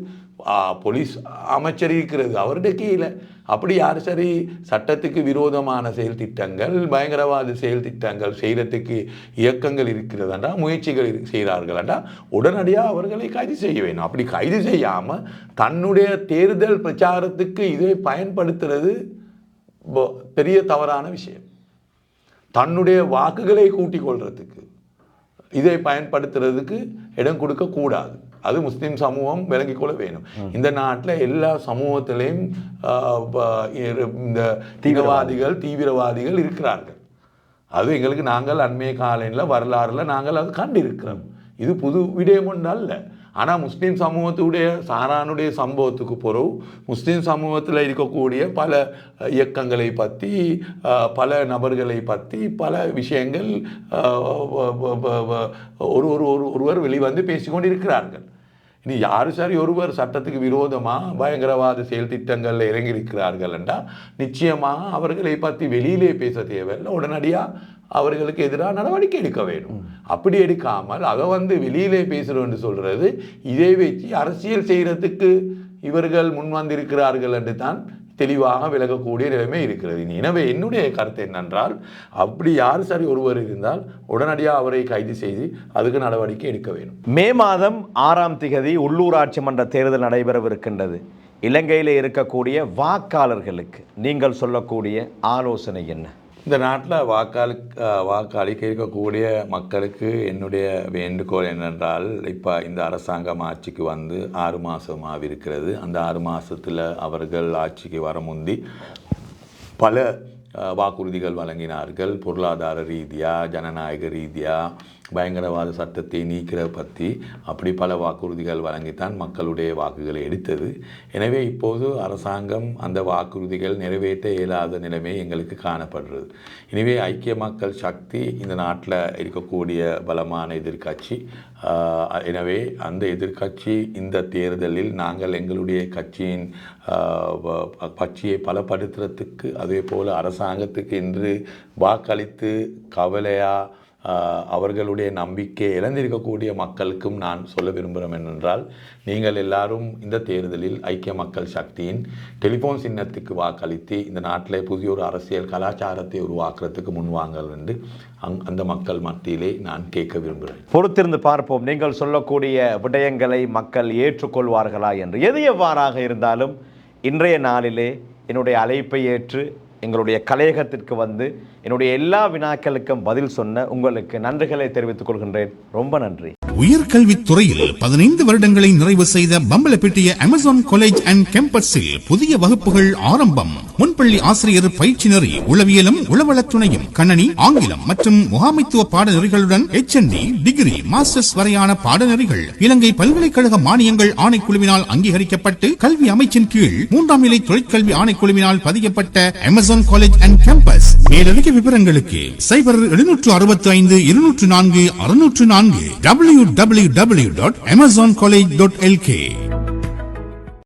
போலீஸ் அமைச்சர் இருக்கிறது அவருடைய கீழே. அப்படி யார் சரி சட்டத்துக்கு விரோதமான செயல் திட்டங்கள், பயங்கரவாத செயல் திட்டங்கள் செய்கிறதுக்கு இயக்கங்கள் இருக்கிறதாண்டா, முயற்சிகள் செய்கிறார்களாண்டா உடனடியாக அவர்களை கைது செய்ய வேணும். அப்படி கைது செய்யாமல் தன்னுடைய தேர்தல் பிரச்சாரத்துக்கு இதை பயன்படுத்துறது பெரிய தவறான விஷயம். தன்னுடைய வாக்குகளை கூட்டிக் கொள்றதுக்கு இதை பயன்படுத்துறதுக்கு இடம் கொடுக்கக்கூடாது. அது முஸ்லீம் சமூகம் விளங்கிக் கொள்ள வேணும். இந்த நாட்டில் எல்லா சமூகத்திலையும் இந்த தீவிரவாதிகள் இருக்கிறார்கள். அது எங்களுக்கு நாங்கள் அண்மைய காலையில் வரலாறுல நாங்கள் அது கண்டிருக்கிறோம். இது புது விடயம் ஒன்று அல்ல. ஆனால் முஸ்லீம் சமூகத்துடைய சாரானுடைய சம்பவத்துக்கு பிறகு முஸ்லீம் சமூகத்தில் இருக்கக்கூடிய பல இயக்கங்களை பற்றி, பல நபர்களை பற்றி பல விஷயங்கள் ஒருவர் வெளிவந்து பேசிக்கொண்டிருக்கிறார்கள். இனி யாரு சரி ஒருவர் சட்டத்துக்கு விரோதமாக பயங்கரவாத செயல் திட்டங்களில் இறங்கியிருக்கிறார்கள் என்றால் நிச்சயமாக அவர்களை பற்றி வெளியிலே பேச தேவையில்லை, உடனடியாக அவர்களுக்கு எதிராக நடவடிக்கை எடுக்க வேண்டும். அப்படி எடுக்காமல் அதை வெளியிலே பேசுகிறோன்னு சொல்கிறது, இதை வச்சு அரசியல் செய்கிறதுக்கு இவர்கள் முன்வந்திருக்கிறார்கள் என்று தான் தெளிவாக விலகக்கூடிய நிலைமை இருக்கிறது. எனவே என்னுடைய கருத்து என்னென்றால், அப்படி யார் சரி ஒருவர் இருந்தால் உடனடியாக அவரை கைது செய்து அதுக்கு நடவடிக்கை எடுக்க வேண்டும். மே மாதம் 6ஆம் தேதி உள்ளூராட்சி மன்ற தேர்தல் நடைபெறவிருக்கின்றது. இலங்கையில் இருக்கக்கூடிய வாக்காளர்களுக்கு நீங்கள் சொல்லக்கூடிய ஆலோசனை என்ன? இந்த நாட்டில் வாக்களிக்க இருக்கக்கூடிய மக்களுக்கு என்னுடைய வேண்டுகோள் என்னென்றால், இப்போ இந்த அரசாங்கம் ஆட்சிக்கு 6 மாதமாக இருக்கிறது. அந்த 6 மாதத்தில் அவர்கள் ஆட்சிக்கு வர முந்தி பல வாக்குறுதிகள் வழங்கினார்கள். பொருளாதார ரீதியாக, ஜனநாயக ரீதியாக, பயங்கரவாத சட்டத்தை நீக்கிற பற்றி அப்படி பல வாக்குறுதிகள் வழங்கித்தான் மக்களுடைய வாக்குகளை எடுத்தது. எனவே இப்போது அரசாங்கம் அந்த வாக்குறுதிகள் நிறைவேற்ற இயலாத நிலைமை எங்களுக்கு காணப்படுறது. எனவே ஐக்கிய மக்கள் சக்தி இந்த நாட்டில் இருக்கக்கூடிய பலமான எதிர்க்கட்சி. எனவே அந்த எதிர்க்கட்சி இந்த தேர்தலில் நாங்கள் எங்களுடைய கட்சியின் கட்சியை பலப்படுத்துறதுக்கு, அதே போல் அரசாங்கத்துக்கு இன்று வாக்களித்து கவலையாக அவர்களுடைய நம்பிக்கை இழந்திருக்கக்கூடிய மக்களுக்கும் நான் சொல்ல விரும்புகிறேன் என்னென்றால், நீங்கள் எல்லாரும் இந்த தேர்தலில் ஐக்கிய மக்கள் சக்தியின் டெலிஃபோன் சின்னத்துக்கு வாக்களித்து இந்த நாட்டில் புதிய ஒரு அரசியல் கலாச்சாரத்தை உருவாக்குறதுக்கு முன்வாங்கள் என்று அந்த மக்கள் மத்தியிலே நான் கேட்க விரும்புகிறேன். பொறுத்திருந்து பார்ப்போம் நீங்கள் சொல்லக்கூடிய விடயங்களை மக்கள் ஏற்றுக்கொள்வார்களா என்று. எது எவ்வாறாக இருந்தாலும் இன்றைய நாளிலே என்னுடைய அழைப்பை ஏற்று எங்களுடைய கலையகத்திற்கு என்னுடைய எல்லா வினாக்களுக்கும் பதில் சொன்ன உங்களுக்கு நன்றிகளை தெரிவித்துக் கொள்கின்றேன். ரொம்ப நன்றி. உயர்கல்வித்துறையில் 15 வருடங்களை நிறைவு செய்த பம்பலப்பிட்டிய அமேசான் காலேஜ் அண்ட் கேம்பஸில் புதிய வகுப்புகள் ஆரம்பம். முன்பள்ளி ஆசிரியர் பயிற்சி நெறி, உளவியலும் உளவளத்துணையும், கணனி, ஆங்கிலம் மற்றும் முகாமைத்துவ பாடநெறிகளுடன் HND, டிகிரி, மாஸ்டர்ஸ் வரையான பாடநெறிகள் இலங்கை பல்கலைக்கழக மானியங்கள் ஆணைக்குழுவினால் அங்கீகரிக்கப்பட்டு கல்வி அமைச்சின் கீழ் 3ஆம் நிலை தொழிற்கல்வி ஆணைக்குழுவினால் பதிக்கப்பட்ட அமேசான் காலேஜ் அண்ட் கேம்பஸ். மேலதிக விவரங்களுக்கு 0765 204 604 www.amazoncollege.lk